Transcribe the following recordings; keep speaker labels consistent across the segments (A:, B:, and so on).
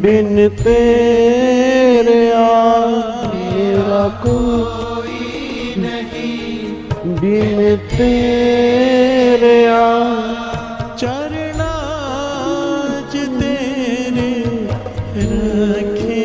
A: बिन तेरे मेरा कोई नहीं, बिन तेरे चरणाज तेरे रखे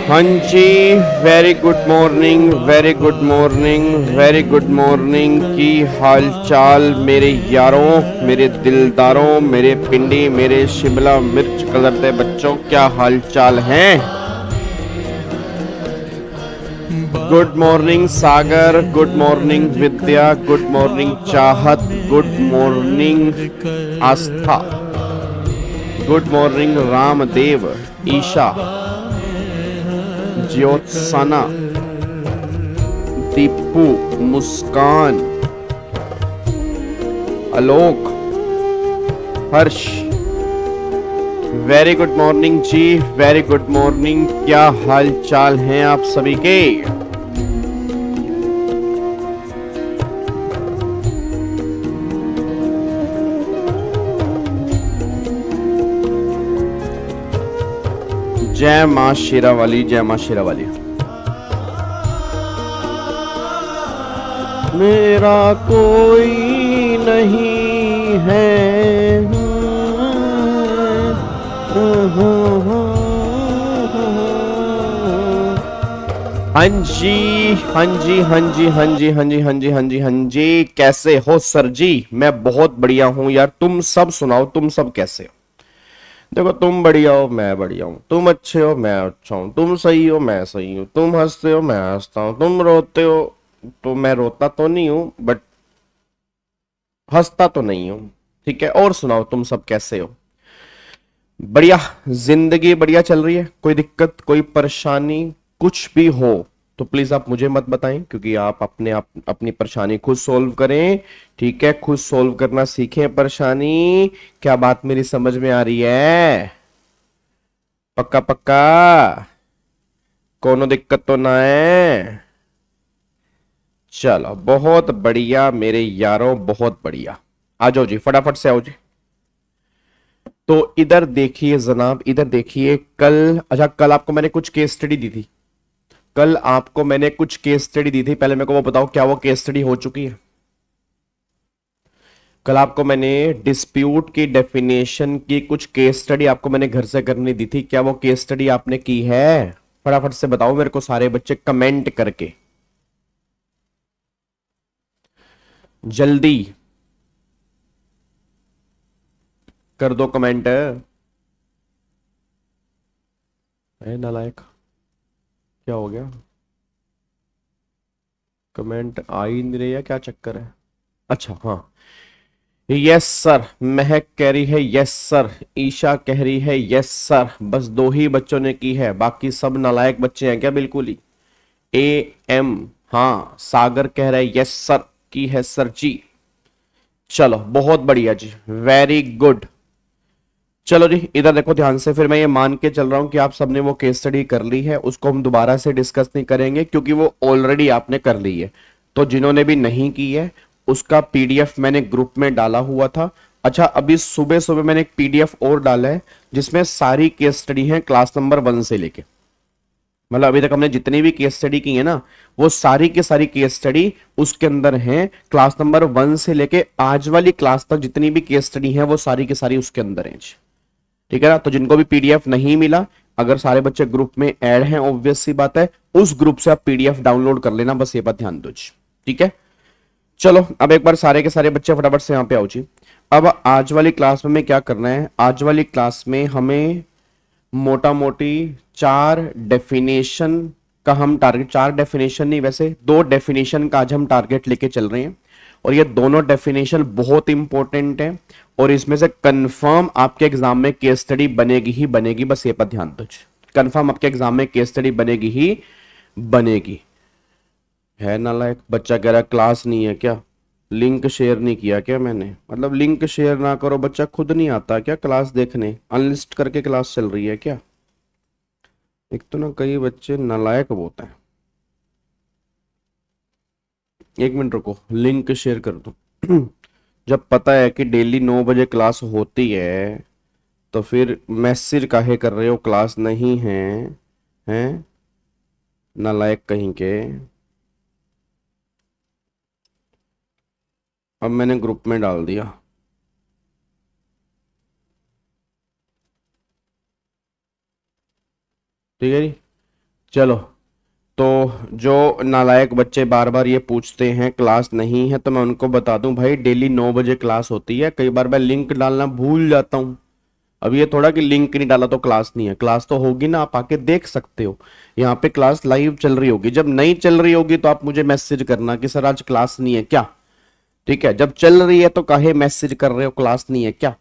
A: हाँ जी, very good morning, very good morning, very good morning. की हाल चाल मेरे यारों, मेरे दिलदारों, मेरे पिंडी, मेरे शिमला मिर्च कलर के बच्चों, क्या हाल चाल हैं? गुड मॉर्निंग सागर, गुड मॉर्निंग विद्या, गुड मॉर्निंग चाहत, गुड मॉर्निंग आस्था, गुड मॉर्निंग रामदेव, ईशा, ज्योत्सना, दीपू, मुस्कान, आलोक, हर्ष, वेरी गुड मॉर्निंग जी, वेरी गुड मॉर्निंग। क्या हाल चाल हैं आप सभी के? जय मां शेरावाली, जय मां शेरावाली। मेरा कोई नहीं है, हाँ जी, हाँ जी, हाँ जी, हाँ जी, हाँ जी, हाँ जी, हाँ जी, हाँ जी। कैसे हो सर जी? मैं बहुत बढ़िया हूं यार। तुम सब सुनाओ, तुम सब कैसे हो? देखो, तुम बढ़िया हो, मैं बढ़िया हूँ। तुम अच्छे हो, मैं अच्छा हूँ। तुम सही हो, मैं सही हूँ। तुम हंसते हो, मैं हंसता हूँ। तुम रोते हो तो मैं रोता तो नहीं हूँ, बट हंसता तो नहीं हूँ। ठीक है, और सुनाओ, तुम सब कैसे हो? बढ़िया, जिंदगी बढ़िया चल रही है? कोई दिक्कत, कोई परेशानी, कुछ भी हो तो प्लीज आप मुझे मत बताएं, क्योंकि आप अपनी परेशानी खुद सोल्व करें। ठीक है, खुद सोल्व करना सीखें परेशानी। क्या बात मेरी समझ में आ रही है? पक्का पक्का? कोनो दिक्कत तो ना है? चलो, बहुत बढ़िया मेरे यारों, बहुत बढ़िया। आ जाओ जी, फटाफट से आओ जी। तो इधर देखिए जनाब, इधर देखिए। अच्छा, कल आपको मैंने कुछ केस स्टडी दी थी। कल आपको मैंने कुछ केस स्टडी दी थी। पहले मेरे को वो बताओ, क्या वो केस स्टडी हो चुकी है? कल आपको मैंने डिस्प्यूट की डेफिनेशन की कुछ केस स्टडी आपको मैंने घर से करनी दी थी। क्या वो केस स्टडी आपने की है? फटाफट से बताओ मेरे को सारे बच्चे कमेंट करके, जल्दी कर दो कमेंट। नालायक, क्या हो गया? कमेंट आ ही नहीं रही है, क्या चक्कर है? अच्छा, हाँ। यस सर, महक कह रही है यस सर, ईशा कह रही है यस सर। बस दो ही बच्चों ने की है, बाकी सब नालायक बच्चे हैं क्या? बिल्कुल ही। ए एम, हाँ। सागर कह रहा है यस सर, की है सर जी। चलो, बहुत बढ़िया जी, वेरी गुड। चलो जी, इधर देखो ध्यान से। फिर मैं ये मान के चल रहा हूं कि आप सबने वो केस स्टडी कर ली है। उसको हम दोबारा से डिस्कस नहीं करेंगे, क्योंकि वो ऑलरेडी आपने कर ली है। तो जिन्होंने भी नहीं की है, उसका पीडीएफ मैंने ग्रुप में डाला हुआ था। अच्छा, अभी सुबह सुबह मैंने एक पीडीएफ और डाला है, जिसमें सारी केस स्टडी है क्लास नंबर 1 से लेके, मतलब अभी तक हमने जितनी भी केस स्टडी की है ना, वो सारी की सारी केस स्टडी उसके अंदर है। क्लास नंबर 1 से लेके आज वाली क्लास तक जितनी भी केस स्टडी है, वो सारी की सारी उसके अंदर है। ठीक है ना? तो जिनको भी पीडीएफ नहीं मिला, अगर सारे बच्चे ग्रुप में ऐड हैं, ऑब्वियस सी बात है, उस ग्रुप से आप पीडीएफ डाउनलोड कर लेना। बस ये बात ध्यान दो जी। ठीक है, चलो अब एक बार सारे के सारे बच्चे फटाफट से यहां पे आओ जी। अब आज वाली क्लास में क्या करना है? आज वाली क्लास में हमें मोटा मोटी 4 डेफिनेशन का हम टारगेट, 4 डेफिनेशन नहीं, वैसे 2 डेफिनेशन का आज हम टारगेट लेके चल रहे हैं। और ये दोनों डेफिनेशन बहुत इंपॉर्टेंट है, और इसमें से कंफर्म आपके एग्जाम में केस स्टडी बनेगी ही बनेगी। बस ये पर ध्यान दो, कंफर्म आपके एग्जाम में केस स्टडी बनेगी ही बनेगी। है नालायक बच्चा कह रहा क्लास नहीं है क्या? लिंक शेयर नहीं किया क्या मैंने? मतलब लिंक शेयर ना करो, बच्चा खुद नहीं आता क्या क्लास देखने? अनलिस्ट करके क्लास चल रही है क्या? एक तो ना कई बच्चे नालायक बहुत हैं। एक मिनट रुको, लिंक शेयर कर दो। जब पता है कि डेली 9 बजे क्लास होती है तो फिर मैसेज काहे कर रहे हो क्लास नहीं है? हैं? नालायक कहीं के। अब मैंने ग्रुप में डाल दिया। ठीक है जी। चलो। तो जो नालायक बच्चे बार बार ये पूछते हैं क्लास नहीं है, तो मैं उनको बता दूं भाई डेली 9 बजे क्लास होती है। कई बार मैं लिंक डालना भूल जाता हूँ। अब ये थोड़ा कि लिंक नहीं डाला तो क्लास नहीं है, क्लास तो होगी ना, आप आके देख सकते हो। यहाँ पे क्लास लाइव चल रही होगी। जब नहीं चल रही होगी तो आप मुझे मैसेज करना कि सर आज क्लास नहीं है क्या। ठीक है, जब चल रही है तो काहे मैसेज कर रहे हो क्लास नहीं है क्या।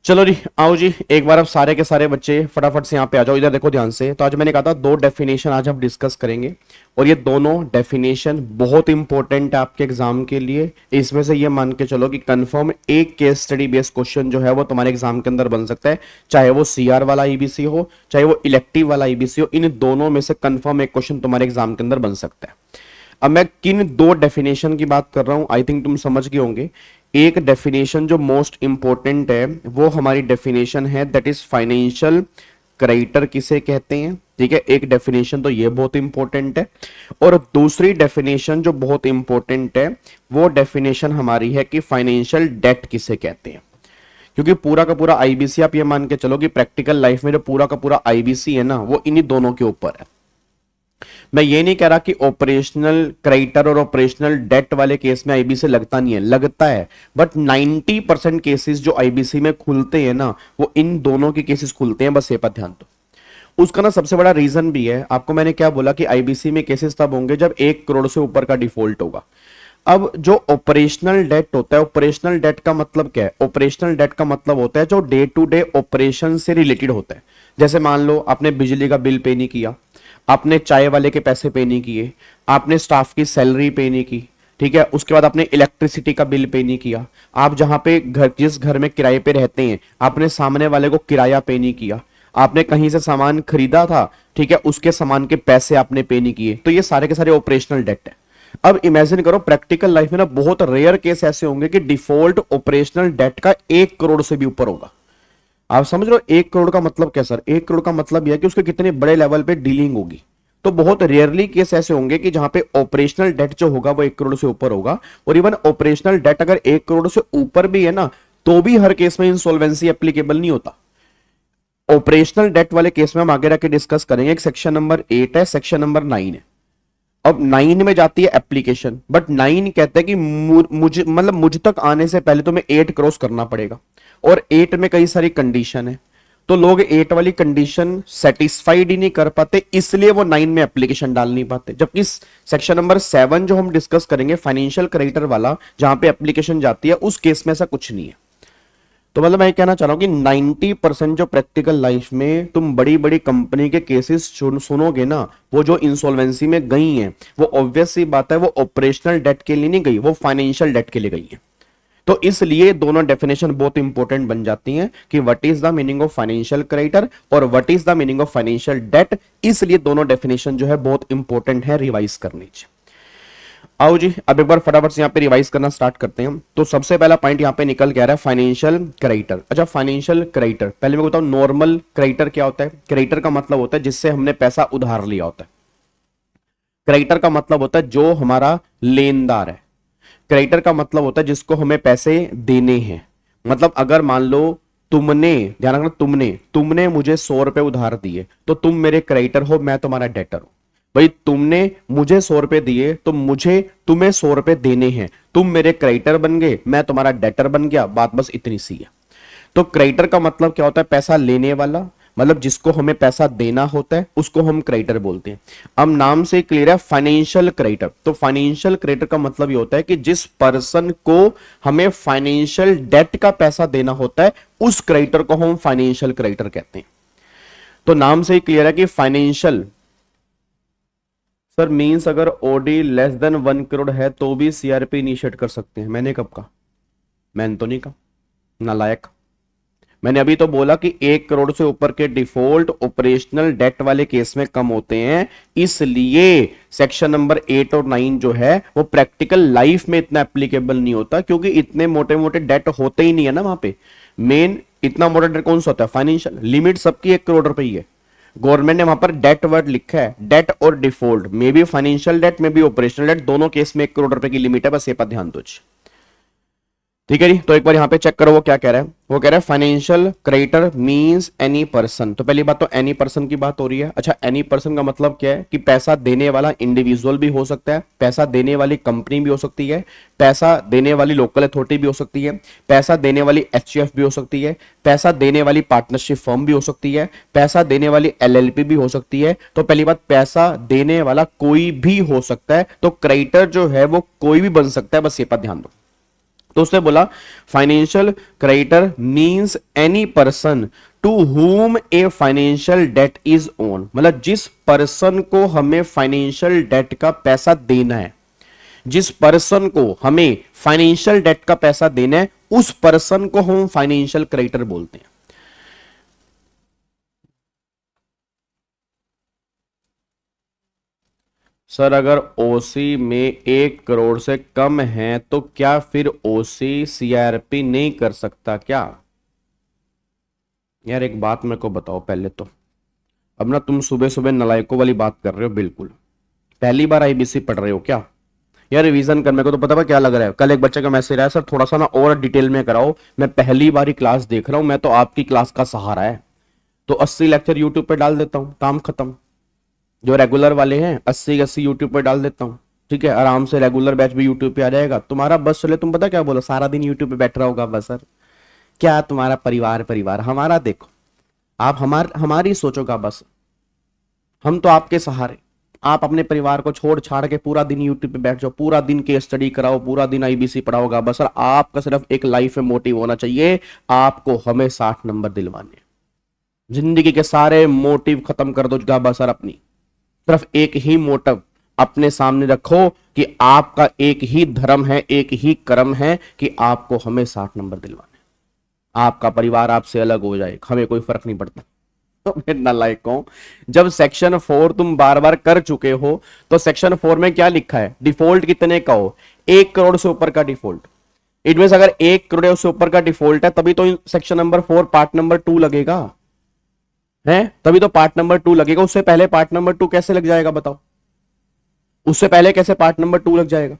A: चलो जी, आओ जी, एक बार अब सारे के सारे बच्चे फटाफट से यहाँ पे आ जाओ, इधर देखो ध्यान से। तो आज मैंने कहा था 2 डेफिनेशन आज हम डिस्कस करेंगे, और ये दोनों डेफिनेशन बहुत इंपॉर्टेंट है आपके एग्जाम के लिए। इसमें से ये मान के चलो कि कंफर्म एक केस स्टडी बेस्ड क्वेश्चन जो है वो तुम्हारे एग्जाम के अंदर बन सकता है, चाहे वो सीआर वाला ईबीसी हो, चाहे वो इलेक्टिव वाला ईबीसी हो। इन दोनों में से कंफर्म एक क्वेश्चन तुम्हारे एग्जाम के अंदर बन सकता है। अब मैं किन 2 डेफिनेशन की बात कर रहा हूं, आई थिंक तुम समझ गए होंगे। एक डेफिनेशन जो मोस्ट इंपॉर्टेंट है वो हमारी डेफिनेशन है, दैट इज फाइनेंशियल क्रेडिटर किसे कहते हैं। ठीक है, एक डेफिनेशन तो ये बहुत इंपॉर्टेंट है, और दूसरी डेफिनेशन जो बहुत इंपॉर्टेंट है वो डेफिनेशन हमारी है कि फाइनेंशियल डेट किसे कहते हैं। क्योंकि पूरा का पूरा आईबीसी आप ये मान के चलो कि प्रैक्टिकल लाइफ में जो पूरा का पूरा आईबीसी है ना, वो इन्हीं दोनों के ऊपर है। मैं ये नहीं कह रहा कि ऑपरेशनल क्रेडिटर और ऑपरेशनल डेट वाले केस में आईबीसी लगता नहीं है, लगता है। बट 90% केसेस जो आईबीसी में खुलते हैं ना, वो इन दोनों के केसेस खुलते हैं, बस ये पर ध्यान दो। उसका ना सबसे बड़ा रीजन भी है। आपको मैंने क्या बोला कि आईबीसी में केसेस तब होंगे जब 1 करोड़ से ऊपर का डिफॉल्ट होगा। अब जो ऑपरेशनल डेट होता है, ऑपरेशनल डेट का मतलब क्या है? ऑपरेशनल डेट का मतलब होता है जो डे टू डे ऑपरेशन से रिलेटेड होता है। जैसे मान लो आपने बिजली का बिल पे नहीं किया, आपने चाय वाले के पैसे पे नहीं किए, आपने स्टाफ की सैलरी पे नहीं की, ठीक है, उसके बाद आपने इलेक्ट्रिसिटी का बिल पे नहीं किया, आप जहां पे घर, जिस घर में किराए पे रहते हैं, आपने सामने वाले को किराया पे नहीं किया, आपने कहीं से सामान खरीदा था, ठीक है, उसके सामान के पैसे आपने पे नहीं किए, तो ये सारे के सारे ऑपरेशनल डेट है। अब इमेजिन करो प्रैक्टिकल लाइफ में ना बहुत रेयर केस ऐसे होंगे कि डिफॉल्ट ऑपरेशनल डेट का 1 करोड़ से भी ऊपर होगा। आप समझ लो 1 करोड़ का मतलब क्या सर? 1 करोड़ का मतलब यह है कि उसके कितने बड़े लेवल पे डीलिंग होगी। तो बहुत रेयरली केस ऐसे होंगे कि जहां पे ऑपरेशनल डेट जो होगा वो 1 करोड़ से ऊपर होगा। और इवन ऑपरेशनल डेट अगर 1 करोड़ से ऊपर भी है ना, तो भी हर केस में इंसॉल्वेंसी एप्लीकेबल नहीं होता। ऑपरेशनल डेट वाले केस में हम आगे रख के डिस्कस करेंगे। एक सेक्शन नंबर 8 है, सेक्शन नंबर 9 है। अब 9 में जाती है एप्लीकेशन, बट 9 कहता है कि मुझ तक आने से पहले तुम्हें 8 क्रॉस करना पड़ेगा, और 8 में कई सारी कंडीशन है। तो लोग 8 वाली कंडीशन सेटिस्फाइड ही नहीं कर पाते, इसलिए वो 9 में एप्लीकेशन डाल नहीं पाते। जबकि सेक्शन नंबर 7 जो हम डिस्कस करेंगे फाइनेंशियल क्रेडिटर वाला, जहां पे एप्लीकेशन जाती है, उस केस में ऐसा कुछ नहीं है। तो मतलब मैं कहना चाह रहा हूं कि 90% जो प्रैक्टिकल लाइफ में तुम बड़ी बड़ी कंपनी के केसेस सुनोगे ना, वो जो इंसॉल्वेंसी में गई हैं, वो ऑब्वियस सी बात है वो ऑपरेशनल डेट के लिए नहीं गई, वो फाइनेंशियल डेट के लिए गई है। तो इसलिए दोनों डेफिनेशन बहुत इंपॉर्टेंट बन जाती हैं कि what is the meaning of financial creditor और what is the meaning of financial debt. इसलिए दोनों डेफिनेशन जो है बहुत इंपॉर्टेंट है, रिवाइज करनी चाहिए। आओ जी, अब एक बार फटाफट से यहाँ पे रिवाइज करना स्टार्ट करते हैं। तो सबसे पहला पॉइंट यहाँ पे निकल के आ रहा है फाइनेंशियल क्रेडिटर। अच्छा, फाइनेंशियल क्रेडिटर पहले मैं बताऊं नॉर्मल क्रेडिटर क्या होता है। क्रेडिटर का मतलब होता है जिससे हमने पैसा उधार लिया होता है। क्रेडिटर का मतलब होता है जो हमारा लेनदार है। क्रेडिटर का मतलब होता है जिसको हमें पैसे देने हैं। मतलब अगर मान लो तुमने, ध्यान रखना, तुमने मुझे 100 रुपए उधार दिए, तो तुम मेरे क्रेडिटर हो, मैं तुम्हारा डेटर हूं। भाई तुमने मुझे 100 रुपए दिए तो मुझे तुम्हें 100 रुपए देने हैं, तुम मेरे क्रेडिटर बन गए, मैं तुम्हारा डेटर बन गया, बात बस इतनी सी है। तो क्रेडिटर का मतलब क्या होता है? पैसा लेने वाला, मतलब जिसको हमें पैसा देना होता है उसको हम क्रेडिटर बोलते हैं। अब नाम से क्लियर है फाइनेंशियल क्रेडिटर। तो फाइनेंशियल क्रेडिटर का मतलब ये होता है कि जिस पर्सन को हमें फाइनेंशियल डेट का पैसा देना होता है, उस क्रेडिटर को हम फाइनेंशियल क्रेडिटर कहते हैं। तो नाम से ही क्लियर है कि फाइनेंशियल सर मींस अगर ओडी लेस देन 1 करोड़ है तो भी सीआरपी इनिशिएट कर सकते हैं। मैंने कब कहा? मैंने तो नहीं कहा, नालायक। मैंने अभी तो बोला कि 1 करोड़ से ऊपर के डिफॉल्ट ऑपरेशनल डेट वाले केस में कम होते हैं, इसलिए सेक्शन नंबर 8 और 9 जो है वो प्रैक्टिकल लाइफ में इतना एप्लीकेबल नहीं होता, क्योंकि इतने मोटे मोटे डेट होते ही नहीं है ना वहां पे। मेन इतना मोटा डेट कौन सा होता है? फाइनेंशियल। लिमिट सबकी 1 करोड़ रुपए ही है। गवर्नमेंट ने वहां पर डेट वर्ड लिखा है, डेट और डिफॉल्ट में भी फाइनेंशियल डेट में भी ऑपरेशनल डेट, दोनों केस में 1 करोड़ रुपए की लिमिट है, बस ये पर ध्यान दो। ठीक है जी, तो एक बार यहां पे चेक करो वो क्या कह रहा है। वो कह रहा है financial creditor means any person. तो पहली बात तो एनी पर्सन की बात हो रही है। अच्छा, एनी पर्सन का मतलब क्या है कि पैसा देने वाला इंडिविजुअल भी हो सकता है, पैसा देने वाली कंपनी भी हो सकती है, पैसा देने वाली लोकल अथॉरिटी भी हो सकती है, पैसा देने वाली एचसीएफ भी हो सकती है, पैसा देने वाली पार्टनरशिप फर्म भी हो सकती है, पैसा देने वाली एलएलपी भी हो सकती है। तो पहली बात, पैसा देने वाला कोई भी हो सकता है, तो क्रेडिटर जो है वो कोई भी बन सकता है, बस ये पर ध्यान दो। तो उसने बोला financial creditor means any person to whom a financial debt is owed, मतलब जिस पर्सन को हमें फाइनेंशियल डेट का पैसा देना है, जिस पर्सन को हमें फाइनेंशियल डेट का पैसा देना है, उस पर्सन को हम फाइनेंशियल क्रेडिटर बोलते हैं। सर अगर ओसी में 1 करोड़ से कम है तो क्या फिर ओसी सीआरपी नहीं कर सकता क्या? यार एक बात मेरे को बताओ पहले तो, अब ना तुम सुबह सुबह नलायकों वाली बात कर रहे हो, बिल्कुल पहली बार आईबीसी पढ़ रहे हो क्या? यार रिवीजन करने को तो पता है क्या लग रहा है। कल एक बच्चे का मैसेज आया, सर थोड़ा सा ना और डिटेल में कराओ, मैं पहली बार ही क्लास देख रहा हूं, मैं तो आपकी क्लास का सहारा है, तो 80 लेक्चर यूट्यूब पे डाल देता हूं, काम खत्म। जो रेगुलर वाले हैं 80 यूट्यूब पे डाल देता हूँ, ठीक है, आराम से रेगुलर बैच भी यूट्यूब पे आ जाएगा तुम्हारा। बस चले, तुम पता क्या बोलो, सारा दिन यूट्यूब पे बैठ रहा होगा बस। सर क्या तुम्हारा परिवार परिवार हमारा देखो, आप हमारी सोचोगा बस, हम तो आपके सहारे। आप अपने परिवार को छोड़ छाड़ के पूरा दिन यूट्यूब पे बैठ जाओ, पूरा दिन केस स्टडी कराओ, पूरा दिन आईबीसी पढ़ाओगा बस। सर आपका सिर्फ एक लाइफ में मोटिव होना चाहिए, आपको हमें 60 नंबर दिलवाने। जिंदगी के सारे मोटिव खत्म कर दो बस सर, अपनी सिर्फ एक ही मोटिव अपने सामने रखो कि आपका एक ही धर्म है, एक ही कर्म है कि आपको हमें 60 नंबर दिलवाने। आपका परिवार आपसे अलग हो जाए, हमें कोई फर्क नहीं पड़ता। तो मैं नालायक हूं, जब सेक्शन 4 तुम बार बार कर चुके हो, तो सेक्शन 4 में क्या लिखा है? डिफॉल्ट कितने का हो? 1 करोड़ से ऊपर का डिफॉल्ट। इट मीन अगर 1 करोड़ से ऊपर का डिफॉल्ट है तभी तो सेक्शन नंबर 4 पार्ट नंबर 2 लगेगा, है तभी तो पार्ट नंबर 2 लगेगा। उससे पहले पार्ट नंबर 2 कैसे लग जाएगा बताओ? उससे पहले कैसे पार्ट नंबर 2 लग जाएगा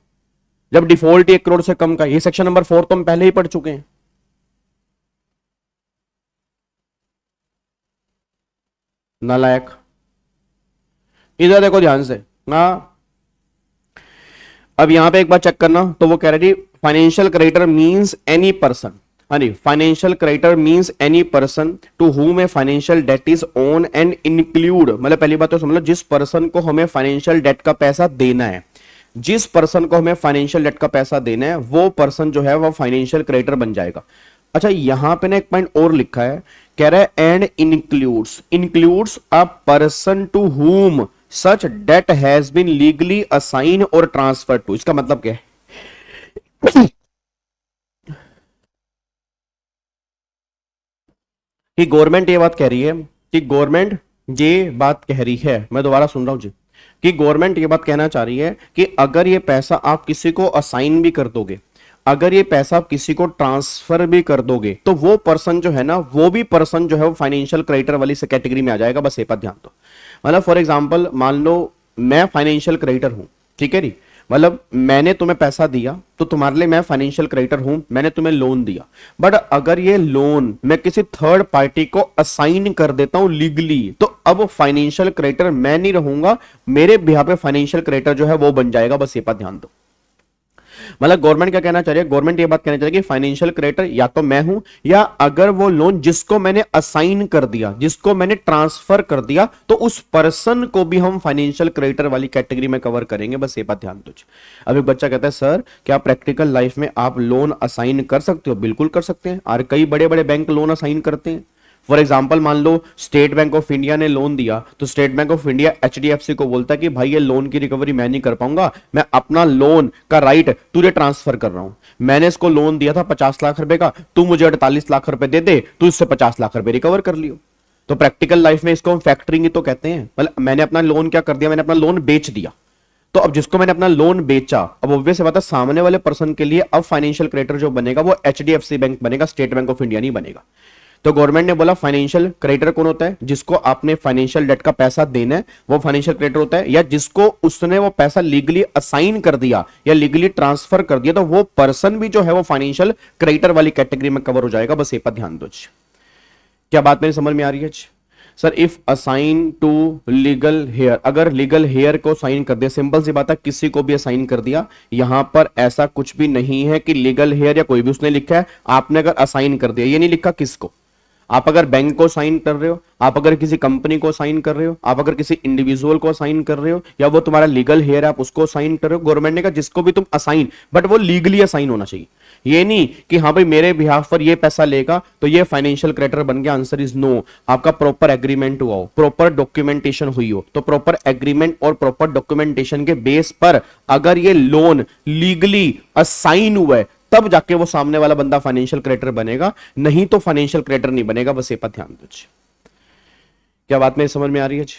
A: जब डिफॉल्ट 1 करोड़ से कम का? ये सेक्शन नंबर 4 तो हम पहले ही पढ़ चुके हैं। नालायक, इधर देखो ध्यान से ना। अब यहां पे एक बार चेक करना, तो वो कह रही थी financial creditor means any person. हाँ जी, financial creditor means any person to whom a financial debt is owed and include, मतलब पहली बात तो समझ लो, जिस पर्सन को हमें फाइनेंशियल डेट का पैसा देना है, जिस पर्सन को हमें फाइनेंशियल डेट का पैसा देना है, वो पर्सन जो है वो फाइनेंशियल क्रेडिटर बन जाएगा। अच्छा यहां पे ना एक पॉइंट और लिखा है, कह रहा है and includes a person to whom such debt has been legally assign और ट्रांसफर टू। इसका मतलब क्या है कि गवर्नमेंट ये बात कह रही है, कि गवर्नमेंट ये बात कह रही है, मैं दोबारा सुन रहा हूं जी, कि गवर्नमेंट ये बात कहना चाह रही है कि अगर ये पैसा आप किसी को असाइन भी कर दोगे, अगर ये पैसा आप किसी को ट्रांसफर भी कर दोगे, तो वो पर्सन जो है ना, वो भी पर्सन जो है वो फाइनेंशियल क्रेडिटर वाली से कैटेगरी में आ जाएगा। बस ये बात ध्यान दो। मतलब फॉर एग्जांपल मान लो मैं फाइनेंशियल क्रेडिटर हूं, ठीक है जी, मतलब मैंने तुम्हें पैसा दिया तो तुम्हारे लिए मैं फाइनेंशियल क्रेडिटर हूं, मैंने तुम्हें लोन दिया, बट अगर ये लोन मैं किसी थर्ड पार्टी को असाइन कर देता हूं लीगली, तो अब फाइनेंशियल क्रेडिटर मैं नहीं रहूंगा, मेरे बिहाफ पे फाइनेंशियल क्रेडिटर जो है वो बन जाएगा। बस ये बात ध्यान दो। मतलब गवर्नमेंट क्या कहना चाह रही है? गवर्नमेंट ये बात कहना चाह रही है कि फाइनेंशियल क्रेडिटर या तो मैं हूं, या अगर वो लोन जिसको मैंने असाइन कर दिया, जिसको मैंने ट्रांसफर कर दिया, तो उस पर्सन को भी हम फाइनेंशियल क्रेडिटर वाली कैटेगरी में कवर करेंगे। बस ये बात ध्यान दो। अब एक बच्चा कहता है सर क्या प्रैक्टिकल लाइफ में आप लोन असाइन कर सकते हो? बिल्कुल कर सकते हैं, और कई बड़े बड़े बैंक लोन असाइन करते हैं। फॉर एग्जांपल मान लो स्टेट बैंक ऑफ इंडिया ने लोन दिया, तो state bank of India HDFC को बोलता है कि भाई ये लोन की रिकवरी मैं नहीं कर पाऊंगा, मैं अपना लोन का राइट तुझे ट्रांसफर कर रहा हूं, मैंने इसको लोन दिया था 50 लाख रुपए का, तू मुझे 48 लाख रुपए दे दे, तू इससे 50 लाख रुपए रिकवर कर लियो। तो प्रैक्टिकल लाइफ में इसको हम फैक्टरिंग ही तो कहते हैं। मतलब मैंने अपना लोन क्या कर दिया, मैंने अपना लोन बेच दिया, तो अब जिसको मैंने अपना लोन बेचा, अब ऑब्वियस बात है सामने वाले पर्सन के लिए अब फाइनेंशियल क्रेडिटर जो बनेगा वो एचडीएफसी बैंक बनेगा, स्टेट बैंक ऑफ इंडिया नहीं बनेगा। तो गवर्नमेंट ने बोला फाइनेंशियल क्रेडिटर कौन होता है, जिसको आपने फाइनेंशियल डेट का पैसा देना है वो फाइनेंशियल क्रेडिटर होता है, या जिसको उसने वो पैसा लीगली असाइन कर दिया या लीगली ट्रांसफर कर दिया, तो वो पर्सन भी जो है वो फाइनेंशियल क्रेडिटर वाली कैटेगरी में कवर हो जाएगा। बस ये पर ध्यान दो। क्या बात मेरी समझ में आ रही है sir? If assign to legal heir, अगर लीगल हेयर को साइन कर दिया, सिंपल सी बात है किसी को भी असाइन कर दिया, यहां पर ऐसा कुछ भी नहीं है कि लीगल हेयर या कोई भी उसने लिखा है, आपने अगर असाइन कर दिया, ये नहीं लिखा किसको। आप अगर बैंक को साइन कर रहे हो, आप अगर किसी कंपनी को साइन कर रहे हो, आप अगर किसी इंडिविजुअल को साइन कर रहे हो, या वो तुम्हारा लीगल हेयर है आप उसको साइन कर रहे हो, गवर्नमेंट ने कहा जिसको भी तुम असाइन, बट वो लीगली असाइन होना चाहिए। ये नहीं कि हाँ भाई मेरे बिहाफ पर ये पैसा लेगा तो ये फाइनेंशियल क्रेडिटर बन गया। Answer is no. आपका प्रॉपर एग्रीमेंट हुआ हो, प्रॉपर डॉक्यूमेंटेशन हुई हो, तो प्रॉपर एग्रीमेंट और प्रॉपर डॉक्यूमेंटेशन के बेस पर अगर ये लोन लीगली असाइन हुआ है तब जाके वो सामने वाला बंदा फाइनेंशियल क्रेडिटर बनेगा, नहीं तो फाइनेंशियल क्रेडिटर नहीं बनेगा। बस ये पर ध्यान दीजिए। क्या बात मेरी समझ में आ रही है जी?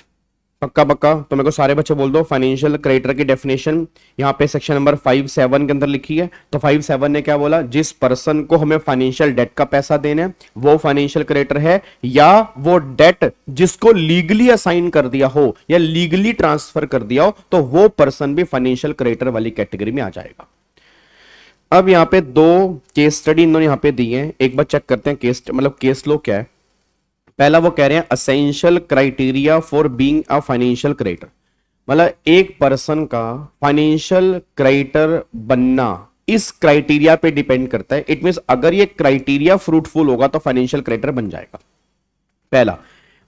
A: पक्का पक्का? तो मेरे को सारे बच्चे बोल दो फाइनेंशियल क्रेडिटर की डेफिनेशन यहाँ पे सेक्शन नंबर 5(7) के अंदर लिखी है। तो 5(7) ने क्या बोला, जिस पर्सन को हमें फाइनेंशियल डेट का पैसा देना है वो फाइनेंशियल क्रेडिटर है, या वो डेट जिसको लीगली असाइन कर दिया हो या लीगली ट्रांसफर कर दिया हो, तो वो पर्सन भी फाइनेंशियल क्रेडिटर वाली कैटेगरी में आ जाएगा। अब यहाँ पे दो केस स्टडी इन्होंने यहाँ पे दी है, एक बार चेक करते हैं केस लो क्या है। पहला वो कह रहे हैं essential criteria for being a financial creditor, मतलब एक पर्सन का फाइनेंशियल क्रेडिटर बनना इस क्राइटेरिया पे डिपेंड करता है। इट मींस अगर ये क्राइटेरिया फ्रूटफुल होगा तो फाइनेंशियल क्रेडिटर बन जाएगा। पहला,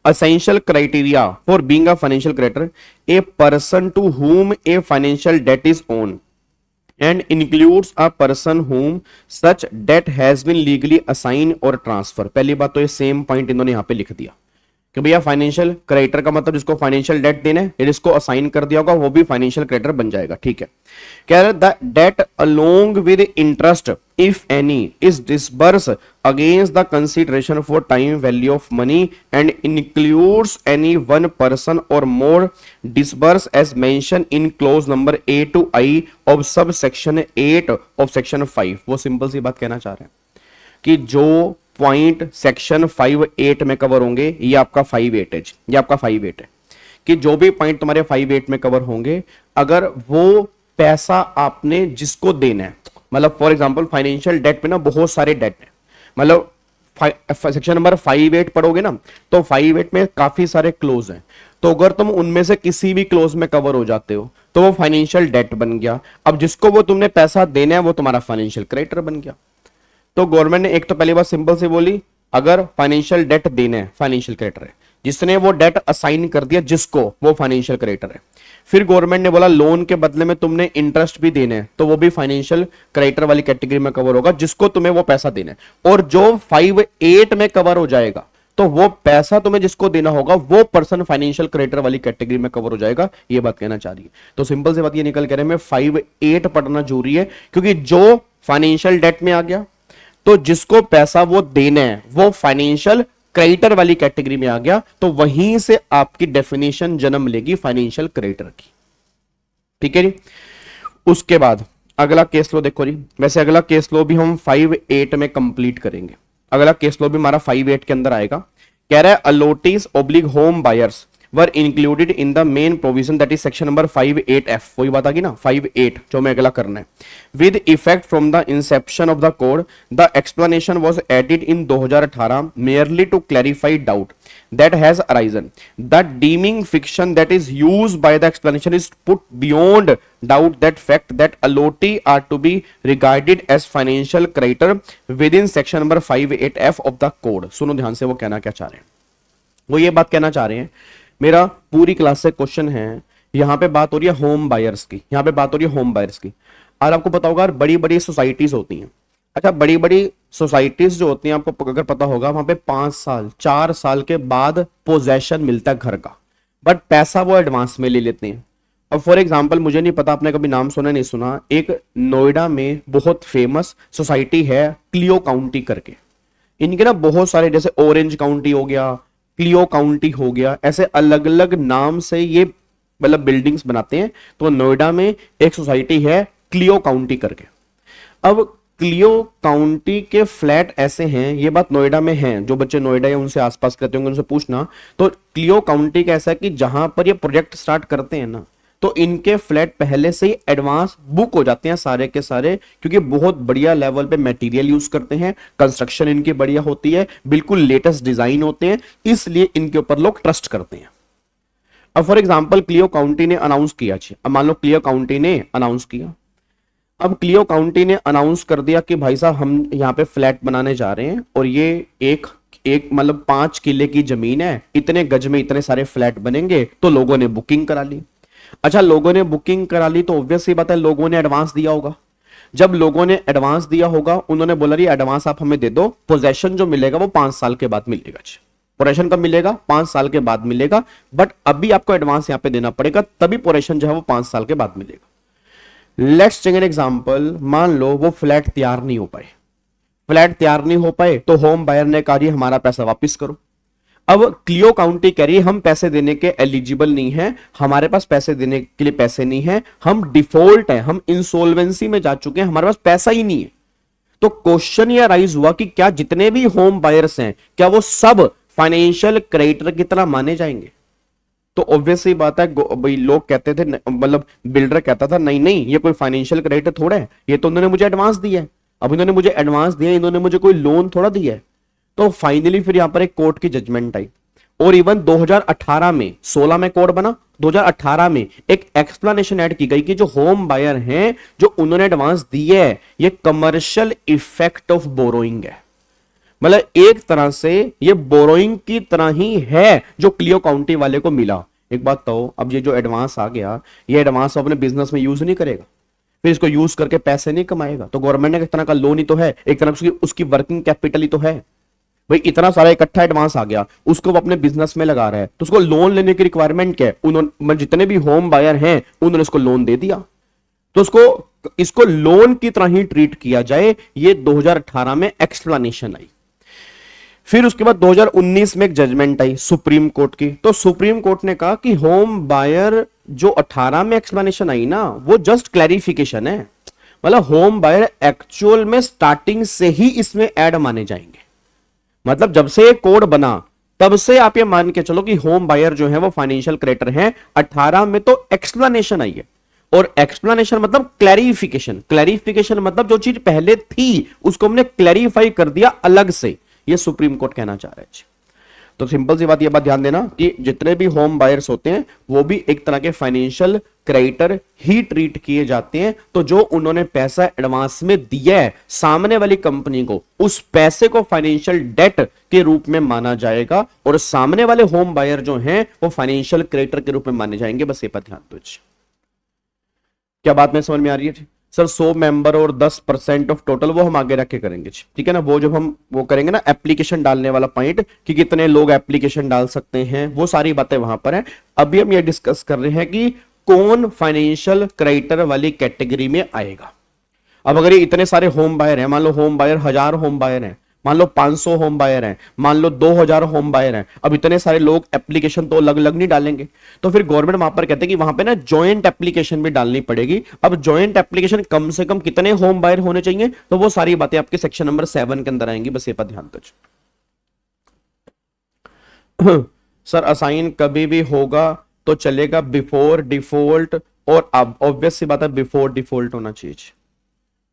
A: essential criteria for being a financial creditor, a person to whom a financial debt is owed and includes a person whom such debt has been legally assigned or transfer। पहली बात तो ये same point इन्होंने यहां पे लिख दिया कि भैया फाइनेंशियल क्रेडिटर का मतलब जिसको फाइनेंशियल डेट देना है, जिसको असाइन कर दिया होगा वो भी फाइनेंशियल क्रेडिटर बन जाएगा। ठीक है, कह रहे the debt along with interest if any is disburse against the consideration for time value of money and includes any one person और more disburse as mention in clause number A to I of sub section 8 of section 5। वो simple सी बात कहना चाह रहे हैं कि जो पॉइंट सेक्शन 5(8) में कवर होंगे, ये आपका 5(8) है, ये आपका 5(8) है, कि जो भी पॉइंट तुम्हारे 5(8) में कवर होंगे, अगर वो पैसा आपने जिसको देना है, मतलब फॉर एग्जांपल फाइनेंशियल डेट पे ना बहुत सारे डेट है, मतलब सेक्शन नंबर 5(8) पढ़ोगे ना तो 5(8) में काफी सारे क्लोज हैं, तो अगर तुम उनमें से किसी भी क्लोज में कवर हो जाते हो तो वो फाइनेंशियल डेट बन गया। अब जिसको वो तुमने पैसा देना है वो तुम्हारा फाइनेंशियल क्रेडिटर बन गया। तो गवर्नमेंट ने एक तो पहली बात सिंपल से बोली, अगर फाइनेंशियल डेट देना है फाइनेंशियल क्रेडिटर है, जिसने वो डेट असाइन कर दिया जिसको, वो फाइनेंशियल क्रेडिटर है। फिर गवर्नमेंट ने बोला लोन के बदले में तुमने इंटरेस्ट भी देना है तो वो भी फाइनेंशियल क्रेडिटर वाली कैटेगरी में कवर होगा, जिसको तुम्हें वो पैसा देना है। और जो 5(8) में कवर हो जाएगा तो वो पैसा तुम्हें जिसको देना होगा वो पर्सन फाइनेंशियल क्रेडिटर वाली कैटेगरी में कवर हो जाएगा। ये बात कहना चाह रही है। तो सिंपल से बात ये निकल कह रहे हैं 5(8) पढ़ना जरूरी है, क्योंकि जो फाइनेंशियल डेट में आ गया तो जिसको पैसा वो देना है वो फाइनेंशियल क्रेडिटर वाली कैटेगरी में आ गया, तो वहीं से आपकी डेफिनेशन जन्म लेगी फाइनेंशियल क्रेडिटर की। ठीक है जी। उसके बाद अगला केस लो देखो जी, वैसे अगला केस लो भी हम 5(8) में कंप्लीट करेंगे। अगला केस लो भी हमारा 5(8) के अंदर आएगा। कह रहा है allottees oblique home buyers were included in the main provision that is section number 5(8)(f। वही बात आ गई ना 5(8) जो मैं अगला करना है। With effect from the inception of the code the explanation was added in 2018 merely to clarify doubt that has arisen. The deeming fiction that is used by the explanation is put beyond doubt that fact that allotee are to be regarded as financial creditor within section number 5(8)(f of the code। सुनो ध्यान से वो कहना क्या चाह रहे हैं। वो ये बात कहना चाह रहे हैं, मेरा पूरी क्लास से क्वेश्चन है, यहां पे बात हो रही है होम बायर्स की, यहां पे बात हो रही है होम बायर्स की। और आपको पता होगा बड़ी बड़ी सोसाइटीज होती हैं, अच्छा, बड़ी बड़ी सोसाइटीज जो होती हैं, आपको अगर पता होगा, वहां पे 5 साल 4 साल के बाद पोजेशन मिलता है घर का, बट पैसा वो एडवांस में ले लेते हैं। अब फॉर एग्जाम्पल, मुझे नहीं पता आपने कभी नाम सुना नहीं सुना, एक नोएडा में बहुत फेमस सोसाइटी है क्लियो काउंटी करके। इनके ना बहुत सारे, जैसे ऑरेंज काउंटी हो गया, क्लियो काउंटी हो गया, ऐसे अलग अलग नाम से ये मतलब बिल्डिंग्स बनाते हैं। तो नोएडा में एक सोसाइटी है क्लियो काउंटी करके। अब क्लियो काउंटी के फ्लैट ऐसे हैं, ये बात नोएडा में है, जो बच्चे नोएडा या उनसे आसपास रहते होंगे उनसे पूछना। तो क्लियो काउंटी का ऐसा है कि जहां पर ये प्रोजेक्ट स्टार्ट करते हैं ना, तो इनके फ्लैट पहले से ही एडवांस बुक हो जाते हैं सारे के सारे, क्योंकि बहुत बढ़िया लेवल पे मटेरियल यूज करते हैं, कंस्ट्रक्शन इनकी बढ़िया होती है, बिल्कुल लेटेस्ट डिजाइन होते हैं, इसलिए इनके ऊपर लोग ट्रस्ट करते हैं। अब फॉर एग्जाम्पल क्लियो काउंटी ने अनाउंस किया, अब मान लो क्लियो काउंटी ने अनाउंस किया, अब क्लियो काउंटी ने अनाउंस कर दिया कि भाई साहब हम यहाँ पे फ्लैट बनाने जा रहे हैं, और ये एक एक मतलब 5 किले की जमीन है, इतने गज में इतने सारे फ्लैट बनेंगे। तो लोगों ने बुकिंग करा ली। अच्छा, लोगों ने बुकिंग करा ली तो ऑब्वियस सी बात है लोगों ने एडवांस दिया होगा। जब लोगों ने एडवांस दिया होगा, उन्होंने बोला ये एडवांस आप हमें दे दो, पोजेशन जो मिलेगा वो 5 साल के बाद मिलेगा। पोरेशन कब मिलेगा? 5 साल के बाद मिलेगा, बट अभी आपको एडवांस यहां पे देना पड़ेगा, तभी पोरेशन जो है वो 5 साल के बाद मिलेगा। लेट्स टेक एन एग्जांपल, मान लो वो फ्लैट तैयार नहीं हो पाए, फ्लैट तैयार नहीं हो पाए तो होम बायर ने कहा जी हमारा पैसा वापस करो। अब क्लियो काउंटी कह रही है हम पैसे देने के एलिजिबल नहीं है, हमारे पास पैसे देने के लिए पैसे नहीं है, हम डिफॉल्ट है, हम इंसॉल्वेंसी में जा चुके हैं, हमारे पास पैसा ही नहीं है। तो क्वेश्चन यह राइज हुआ कि क्या जितने भी होम बायर्स हैं, क्या वो सब फाइनेंशियल क्रेडिटर की तरह माने जाएंगे? तो ऑब्वियस ही बात है, भाई लोग कहते थे, मतलब बिल्डर कहता था नहीं नहीं ये कोई फाइनेंशियल क्रेडिटर थोड़ा है, ये तो उन्होंने मुझे एडवांस दिया है, अब इन्होंने मुझे एडवांस दिया, इन्होंने मुझे कोई लोन थोड़ा दिया है। तो फाइनली फिर यहां पर एक कोर्ट की जजमेंट आई, और इवन 2018 में, 16 में कोड बना, 2018 में एक एक्सप्लेनेशन ऐड की गई कि जो होम बायर हैं, जो उन्होंने एडवांस दिए है, ये कमर्शियल इफेक्ट ऑफ बोरोइंग है। मतलब एक तरह से ये बोरोइंग की तरह ही है जो क्लियो काउंटी वाले को मिला। एक बात तो, अब ये जो एडवांस आ गया, ये एडवांस अपने बिजनेस में यूज नहीं करेगा, फिर इसको यूज करके पैसे नहीं कमाएगा, तो गवर्नमेंट ने एक तरह का लोन ही तो है, एक तरह से उसकी वर्किंग कैपिटल ही तो है। भाई इतना सारा इकट्ठा एडवांस आ गया, उसको वो अपने बिजनेस में लगा रहा है, तो उसको लोन लेने की रिक्वायरमेंट क्या है? उन्होंने जितने भी होम बायर हैं उन्होंने उसको लोन दे दिया, तो इसको लोन की तरह ही ट्रीट किया जाए, ये 2018 में एक्सप्लेनेशन आई। फिर उसके बाद 2019 में एक जजमेंट आई सुप्रीम कोर्ट की, तो सुप्रीम कोर्ट ने कहा कि होम बायर जो 18 में एक्सप्लेनेशन आई ना, वो जस्ट क्लैरिफिकेशन है, मतलब होम बायर एक्चुअल में स्टार्टिंग से ही इसमें ऐड माने जाएंगे। मतलब जब से कोड बना तब से आप ये मान के चलो कि होम बायर जो है वो फाइनेंशियल क्रेडिटर हैं। 18 में तो एक्सप्लेनेशन आई है, और एक्सप्लेनेशन मतलब क्लैरिफिकेशन, क्लैरिफिकेशन मतलब जो चीज पहले थी उसको हमने क्लैरिफाई कर दिया अलग से, ये सुप्रीम कोर्ट कहना चाह रहा है। तो सिंपल सी बात, ये बात ध्यान देना कि जितने भी होम बायर्स होते हैं वो भी एक तरह के फाइनेंशियल क्रेडिटर ही ट्रीट किए जाते हैं। तो जो उन्होंने पैसा एडवांस में दिया है सामने वाली कंपनी को, उस पैसे को फाइनेंशियल डेट के रूप में माना जाएगा, और सामने वाले होम बायर जो हैं वो फाइनेंशियल क्रेडिटर के रूप में माने जाएंगे। बस ये पर ध्यान दो। क्या बात में समझ में आ रही है? सर 100 मेंबर और 10% ऑफ टोटल वो हम आगे रख के करेंगे, ठीक है ना। वो जब हम वो करेंगे ना एप्लीकेशन डालने वाला पॉइंट कि कितने लोग एप्लीकेशन डाल सकते हैं, वो सारी बातें वहां पर है। अभी हम ये डिस्कस कर रहे हैं कि कौन फाइनेंशियल क्रेडिटर वाली कैटेगरी में आएगा। अब अगर ये इतने सारे होम बायर हैं, मान लो होम बायर 1000 होम बायर हैं, मान लो 500 होम बायर हैं, मान लो 2000 होम बायर हैं, अब इतने सारे लोग एप्लीकेशन तो अलग अलग नहीं डालेंगे, तो फिर गवर्नमेंट वहां पर कहते हैं कि वहां पे ना जॉइंट एप्लीकेशन भी डालनी पड़ेगी। अब जॉइंट एप्लीकेशन कम से कम कितने होम बायर होने चाहिए, तो वो सारी बातें आपके सेक्शन नंबर 7 के अंदर आएंगी। बस ये पर ध्यान दो। सर असाइन कभी भी होगा तो चलेगा बिफोर डिफॉल्ट, और अब ऑब्वियस सी बात है बिफोर डिफॉल्ट होना चाहिए,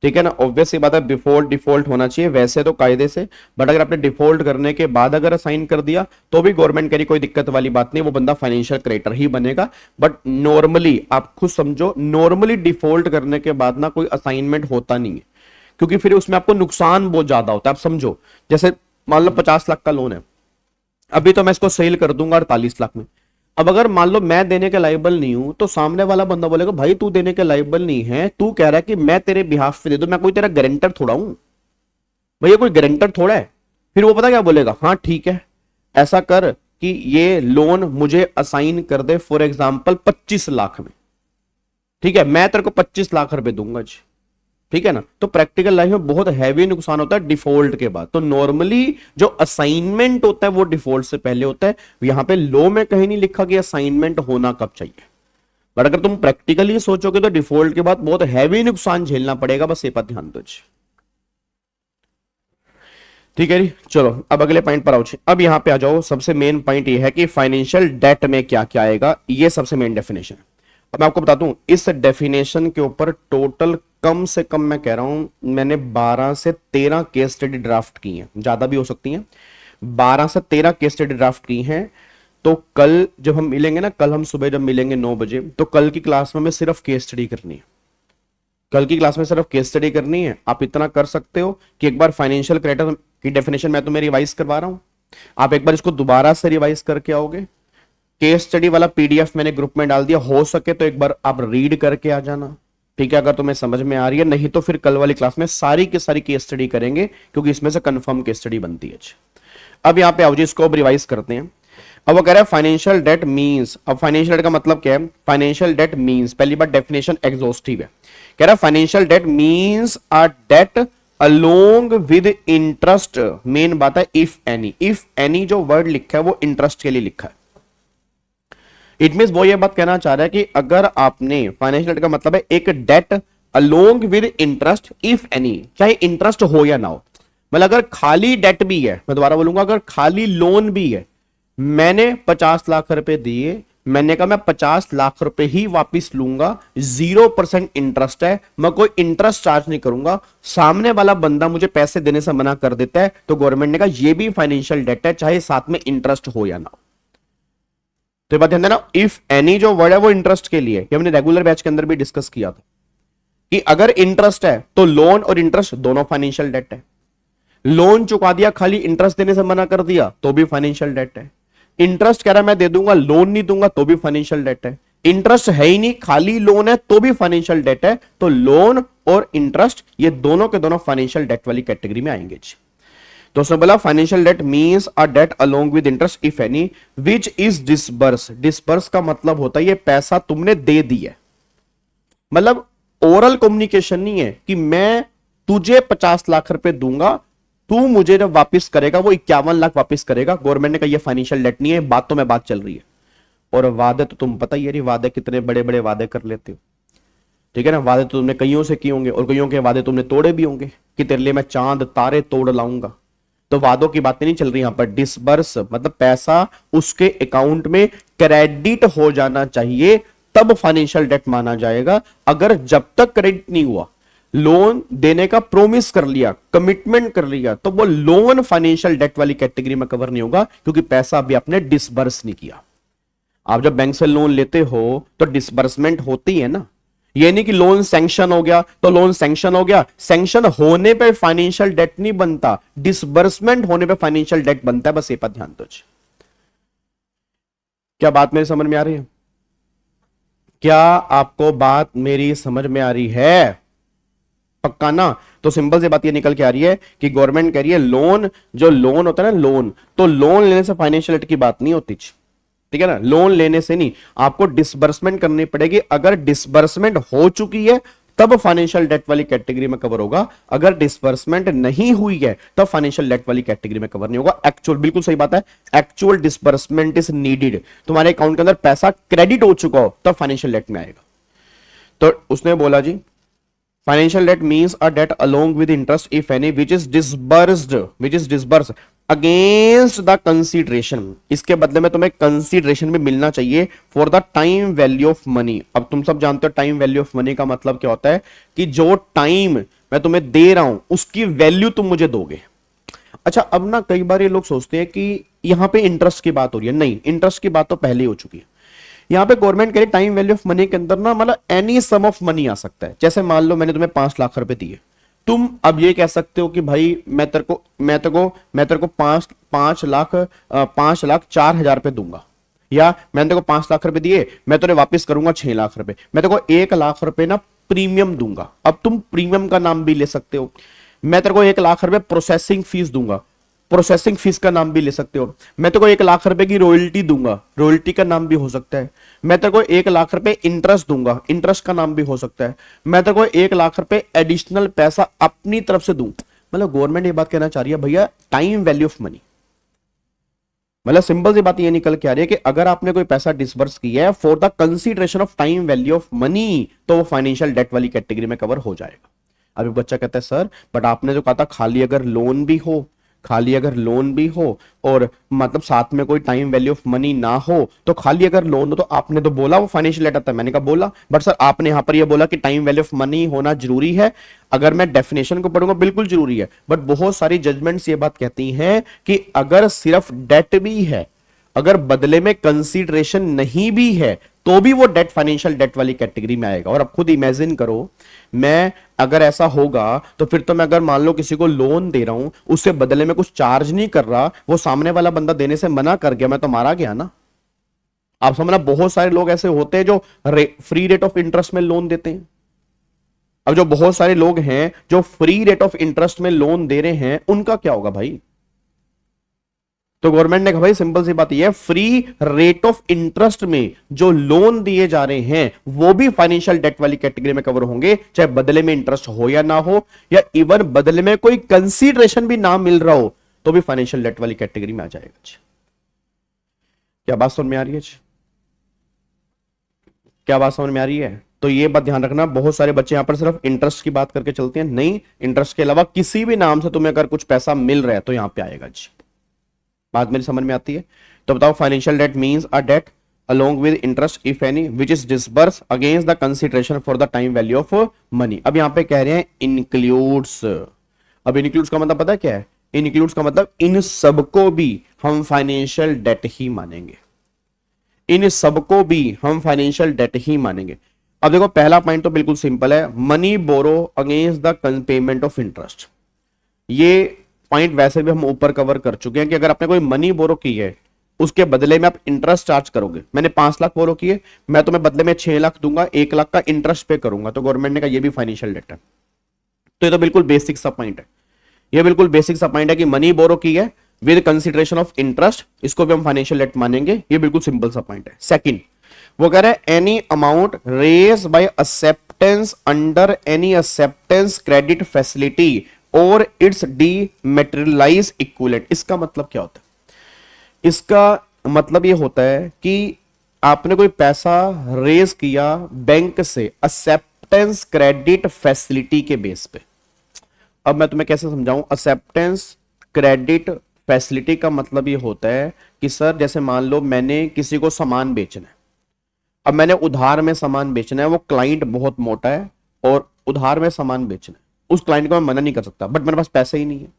A: ठीक है ना। ऑब्वियस सी बात है बिफोर डिफॉल्ट होना चाहिए वैसे तो कायदे से, बट अगर आपने डिफॉल्ट करने के बाद अगर असाइन कर दिया तो भी गवर्नमेंट कह रही कोई दिक्कत वाली बात नहीं, वो बंदा फाइनेंशियल क्रेडिटर ही बनेगा। बट नॉर्मली आप खुद समझो, नॉर्मली डिफॉल्ट करने के बाद ना कोई असाइनमेंट होता नहीं है, क्योंकि फिर उसमें आपको नुकसान बहुत ज्यादा होता है। आप समझो जैसे मान लो 50 लाख का लोन है, अभी तो मैं इसको सेल कर दूंगा 48 लाख में। अब अगर मान लो मैं देने के लायबल नहीं हूं, तो सामने वाला बंदा बोलेगा भाई तू देने के लायबल नहीं है, तू कह रहा है कि मैं तेरे बिहाफ पे दे दूं, मैं कोई तेरा गारंटर थोड़ा हूं। भैया कोई गारंटर थोड़ा है। फिर वो पता क्या बोलेगा, हाँ ठीक है ऐसा कर कि ये लोन मुझे असाइन कर दे फॉर एग्जाम्पल 25 लाख में, ठीक है मैं तेरे को 25 लाख रुपए दूंगा जी, ठीक है ना। तो प्रैक्टिकल लाइफ में बहुत हैवी नुकसान होता है डिफॉल्ट के बाद। तो नॉर्मली जो असाइनमेंट होता है वो डिफॉल्ट से पहले होता है। यहां पे लॉ में कहीं नहीं लिखा कि असाइनमेंट होना कब चाहिए, बट अगर तुम प्रैक्टिकली सोचोगे तो डिफॉल्ट के बाद बहुत हैवी नुकसान झेलना पड़ेगा, बस ये बात ध्यान दो जी। ठीक है जी, चलो अब अगले पॉइंट पर आओ जी। अब यहां पे आ जाओ, सबसे मेन पॉइंट ये है कि फाइनेंशियल डेट में क्या क्या आएगा, ये सबसे मेन डेफिनेशन है। अब मैं आपको बता दूं, इस डेफिनेशन के ऊपर टोटल कम से कम मैं कह रहा हूं मैंने 12 से 13 केस स्टडी ड्राफ्ट की हैं, ज्यादा भी हो सकती हैं, 12 से 13 केस स्टडी ड्राफ्ट की हैं। तो कल जब हम मिलेंगे ना, कल हम सुबह जब मिलेंगे 9 बजे, तो कल की क्लास में हमें सिर्फ केस स्टडी करनी है। कल की क्लास में सिर्फ केस स्टडी करनी है। आप इतना कर सकते हो कि एक बार फाइनेंशियल क्राइटेरिया की डेफिनेशन मैं तुम्हें रिवाइज करवा रहा हूं, आप एक बार इसको दोबारा से रिवाइज करके आओगे। केस स्टडी वाला पीडीएफ मैंने ग्रुप में डाल दिया, हो सके तो एक बार आप रीड करके आ जाना, ठीक है, अगर तुम्हें समझ में आ रही है। नहीं तो फिर कल वाली क्लास में सारी की सारी केस स्टडी करेंगे, क्योंकि इसमें से कंफर्म केस स्टडी बनती है। अब यहां पे आओ जी, इसको अब रिवाइज करते हैं। अब वो कह रहा है फाइनेंशियल डेट मींस, अब फाइनेंशियल डेट का मतलब क्या है, फाइनेंशियल डेट मींस, पहली बार डेफिनेशन एग्जॉस्टिव है। कह रहा है financial debt means a debt along with interest. Main बात है इफ एनी, इफ एनी जो वर्ड लिखा है वो इंटरेस्ट के लिए लिखा है। इट मींस वो ये बात कहना चाह रहा है कि अगर आपने, फाइनेंशियल डेट का मतलब है एक debt along with interest if any, चाहे इंटरेस्ट हो या ना हो, मतलब अगर खाली डेट भी है, मैं दोबारा बोलूंगा अगर खाली लोन भी है, मैंने 50 लाख रुपए दिए, मैंने कहा मैं 50 लाख रुपए ही वापस लूंगा, 0% इंटरेस्ट है, मैं कोई इंटरेस्ट चार्ज नहीं करूंगा, सामने वाला बंदा मुझे पैसे देने से मना कर देता है, तो गवर्नमेंट ने कहा यह भी फाइनेंशियल डेट है, चाहे साथ में इंटरेस्ट हो या ना हो। तो बात ध्यान देना, इफ एनी जो वर्ड है वो इंटरेस्ट के लिए, हमने रेगुलर बैच के अंदर भी डिस्कस किया था कि अगर इंटरेस्ट है तो लोन और इंटरेस्ट दोनों फाइनेंशियल डेट है। लोन चुका दिया, खाली इंटरेस्ट देने से मना कर दिया तो भी फाइनेंशियल डेट है। इंटरेस्ट कह रहा है मैं दे दूंगा, लोन नहीं दूंगा तो भी फाइनेंशियल डेट है। इंटरेस्ट है ही नहीं, खाली लोन है तो भी फाइनेंशियल डेट है। तो लोन और इंटरेस्ट ये दोनों के दोनों फाइनेंशियल डेट वाली कैटेगरी में आएंगे। तो उसने बोला financial debt means a debt along with interest if any which is disburse. Disburse का मतलब होता है ये पैसा तुमने दे दिया, मतलब ओरल कम्युनिकेशन नहीं है कि मैं तुझे 50 लाख रुपए दूंगा, तू मुझे जब वापस करेगा वो 51 लाख वापस करेगा। गवर्नमेंट ने कहा ये फाइनेंशियल डेट नहीं है, बात तो में बात चल रही है। और वादे तो तुम पता ही है, वादे कितने बड़े बड़े वादे कर लेते हो, ठीक है ना। वादे तो तुमने कईयों से किए होंगे और कईयों के वादे तुमने तोड़े भी होंगे कि तेरे लिए मैं चांद तारे तोड़ लाऊंगा। तो वादों की बातें नहीं चल रही यहां पर। डिसबर्स मतलब पैसा उसके अकाउंट में क्रेडिट हो जाना चाहिए, तब फाइनेंशियल डेट माना जाएगा। अगर जब तक क्रेडिट नहीं हुआ, लोन देने का प्रोमिस कर लिया, कमिटमेंट कर लिया, तो वो लोन फाइनेंशियल डेट वाली कैटेगरी में कवर नहीं होगा, क्योंकि पैसा अभी आपने डिसबर्स नहीं किया। आप जब बैंक से लोन लेते हो तो डिसबर्समेंट होती है ना, ये नहीं कि लोन सैंक्शन हो गया तो लोन सैंक्शन हो गया। सैंक्शन होने पे फाइनेंशियल डेट नहीं बनता, डिसबर्समेंट होने पे फाइनेंशियल डेट बनता है, बस ये पर ध्यान दो। क्या बात मेरी समझ में आ रही है? क्या आपको बात मेरी समझ में आ रही है? पक्का ना? तो सिंपल सी बात ये निकल के आ रही है कि गवर्नमेंट कह रही है लोन, जो लोन होता है ना लोन, तो लोन लेने से फाइनेंशियल डेट की बात नहीं होती, ठीक है ना। लोन लेने से नहीं, आपको डिसबर्समेंट करनी पड़ेगी। अगर डिसबर्समेंट हो चुकी है तब फाइनेंशियल डेट वाली कैटेगरी में कवर होगा। अगर डिसबर्समेंट नहीं हुई है तब फाइनेंशियल डेट वाली कैटेगरी में कवर नहीं होगा। एक्चुअल, बिल्कुल सही बात है, एक्चुअल डिसबर्समेंट इज नीडेड। तुम्हारे अकाउंट के अंदर पैसा क्रेडिट हो चुका हो तब फाइनेंशियल डेट में आएगा। तो उसने बोला जी financial debt means a debt along with interest if any which is disbursed against the consideration. इसके बदले में तुम्हें कंसीडरेशन भी मिलना चाहिए for the time value of money. अब तुम सब जानते हो टाइम वैल्यू ऑफ मनी का मतलब क्या होता है, कि जो टाइम मैं तुम्हें दे रहा हूं उसकी वैल्यू तुम मुझे दोगे। अच्छा, अब ना कई बार ये लोग सोचते हैं कि यहां पे इंटरेस्ट की बात हो रही है। नहीं, इंटरेस्ट की बात तो पहले ही हो चुकी है। यहां पे गवर्नमेंट कह रही टाइम वैल्यू ऑफ मनी के अंदर ना मतलब एनी सम ऑफ मनी आ सकता है। जैसे मान लो मैंने तुम्हें 5 लाख रुपए दिए, तुम अब ये कह सकते हो कि भाई मैं तेरे को 5,04,000 रुपए दूंगा, या मैंने तेरे को 5 लाख रुपए दिए, मैं तुझे वापस करूंगा 6 लाख रुपए, मैं तेरे को 1 लाख रुपए ना प्रीमियम दूंगा। अब तुम प्रीमियम का नाम भी ले सकते हो। मैं तेरे को 1 लाख रुपए प्रोसेसिंग फीस दूंगा, प्रोसेसिंग फीस का नाम भी ले सकते हो। मैं तेरे को 1 लाख रुपए की रॉयल्टी दूंगा, रॉयल्टी का नाम भी हो सकता है। मैं तेरे को 1 लाख रुपए इंटरेस्ट दूंगा, इंटरेस्ट का नाम भी हो सकता है। मैं तेरे को 1 लाख रुपए एडिशनल पैसा अपनी तरफ से दूं। मतलब गवर्नमेंट ये बात कहना चाह रही है भैया टाइम वैल्यू ऑफ मनी। मतलब सिंपल सी बात ये निकल के आ रही है कि अगर आपने कोई पैसा डिसबर्स किया है for the consideration of time value of money, तो वो फाइनेंशियल डेट वाली कैटेगरी में कवर हो जाएगा। अभी बच्चा कहता है सर बट आपने जो कहा था खाली अगर लोन भी हो, खाली अगर लोन भी हो और मतलब साथ में कोई टाइम वैल्यू ऑफ मनी ना हो, तो खाली अगर लोन हो तो आपने तो बोला वो फाइनेंशियल डेट आता है। मैंने कहा बोला, बट सर आपने यहां पर ये बोला कि टाइम वैल्यू ऑफ मनी होना जरूरी है। अगर मैं डेफिनेशन को पढ़ूंगा बिल्कुल जरूरी है, बट बहुत सारी जजमेंट्स ये बात कहती हैं कि अगर सिर्फ डेट भी है, अगर बदले में कंसीडरेशन नहीं भी है, तो भी वो डेट फाइनेंशियल डेट वाली कैटेगरी में आएगा। और अब खुद इमेजिन करो, मैं अगर ऐसा होगा तो फिर तो मैं अगर मान लो किसी को लोन दे रहा हूं, उससे बदले में कुछ चार्ज नहीं कर रहा, वो सामने वाला बंदा देने से मना कर गया, मैं तो मारा गया ना। आप समझना बहुत सारे लोग ऐसे होते हैं जो फ्री रेट ऑफ इंटरेस्ट में लोन देते हैं। अब जो बहुत सारे लोग हैं जो फ्री रेट ऑफ इंटरेस्ट में लोन दे रहे हैं, उनका क्या होगा भाई? तो गवर्नमेंट ने कहा भाई सिंपल सी बात यह है, फ्री रेट ऑफ इंटरेस्ट में जो लोन दिए जा रहे हैं वो भी फाइनेंशियल डेट वाली कैटेगरी में कवर होंगे, चाहे बदले में इंटरेस्ट हो या ना हो, या इवन बदले में कोई कंसीडरेशन भी ना मिल रहा हो, तो भी फाइनेंशियल डेट वाली कैटेगरी में आ जाएगा। क्या बात समझ में आ रही है? क्या बात समझ में आ रही है? तो ये बात ध्यान रखना, बहुत सारे बच्चे यहां पर सिर्फ इंटरेस्ट की बात करके चलते हैं। नहीं, इंटरेस्ट के अलावा किसी भी नाम से तुम्हें अगर कुछ पैसा मिल रहा है तो यहां पे आएगा जी। बात मेरी समझ में आती है? तो बताओ, financial debt means a debt along with interest if any which is disbursed against the consideration for the time value of money। अब यहां पे कह रहे हैं includes। अब includes का मतलब पता है क्या है? includes का मतलब इन सबको भी हम फाइनेंशियल डेट ही मानेंगे, इन सबको भी हम फाइनेंशियल डेट ही मानेंगे। अब देखो पहला पॉइंट तो बिल्कुल सिंपल है, money borrow against the payment of interest. ये पॉइंट वैसे भी हम ऊपर कवर कर चुके हैं कि अगर आपने कोई मनी बोरो की है, उसके बदले में आप इंटरेस्ट चार्ज करोगे। मैंने 5 लाख बोरो किए, मैं तुम्हें बदले में 6 लाख दूंगा, 1 लाख का इंटरेस्ट पे करूंगा, तो गवर्नमेंट ने कहा ये भी फाइनेंशियल डेट है। तो ये तो बिल्कुल बेसिक सा पॉइंट है, ये बिल्कुल बेसिक सा पॉइंट है कि मनी बोरो की है विद कंसिडरेशन ऑफ इंटरेस्ट, इसको भी हम फाइनेंशियल डेट मानेंगे। ये बिल्कुल सिंपल सा पॉइंट है। सेकंड, वो कह रहा है any amount raise by acceptance under any acceptance credit facility और इट्स डीमैटेरियलाइज इक्विवेलेंट। इसका मतलब क्या होता है? इसका मतलब ये होता है कि आपने कोई पैसा रेज किया बैंक से एक्सेप्टेंस क्रेडिट फैसिलिटी के बेस पे। अब मैं तुम्हें कैसे समझाऊं? एक्सेप्टेंस क्रेडिट फैसिलिटी का मतलब ये होता है कि सर जैसे मान लो मैंने किसी को सामान बेचना है, अब मैंने उधार में सामान बेचना है, वो क्लाइंट बहुत मोटा है और उधार में सामान बेचना है, उस क्लाइंट को मैं मना नहीं कर सकता, बट मेरे पास पैसे ही नहीं है।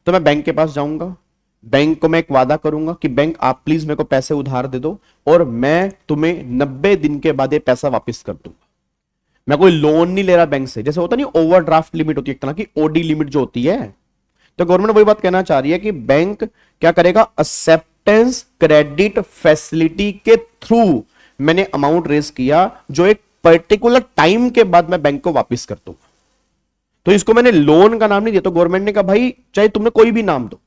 A: तो मैं बैंक के पास जाऊंगा, बैंक को मैं एक वादा करूंगा कि बैंक आप प्लीज मेरे को पैसे उधार दे दो और मैं तुम्हें 90 दिन के बाद ये पैसा वापस कर दूंगा। मैं कोई लोन नहीं ले रहा बैंक से, जैसे होता नहीं ओवरड्राफ्ट लिमिट होती है एक तरह की, ओडी लिमिट जो होती है। तो गवर्नमेंट वही बात कहना चाह रही है कि बैंक क्या करेगा, एक्सेप्टेंस क्रेडिट फैसिलिटी के थ्रू मैंने अमाउंट रेज किया जो एक पर्टिकुलर टाइम के बाद मैं बैंक को वापस कर दूंगा। तो इसको मैंने लोन का नाम नहीं दिया। तो गवर्नमेंट ने कहा भाई चाहे तुमने कोई भी नाम दो,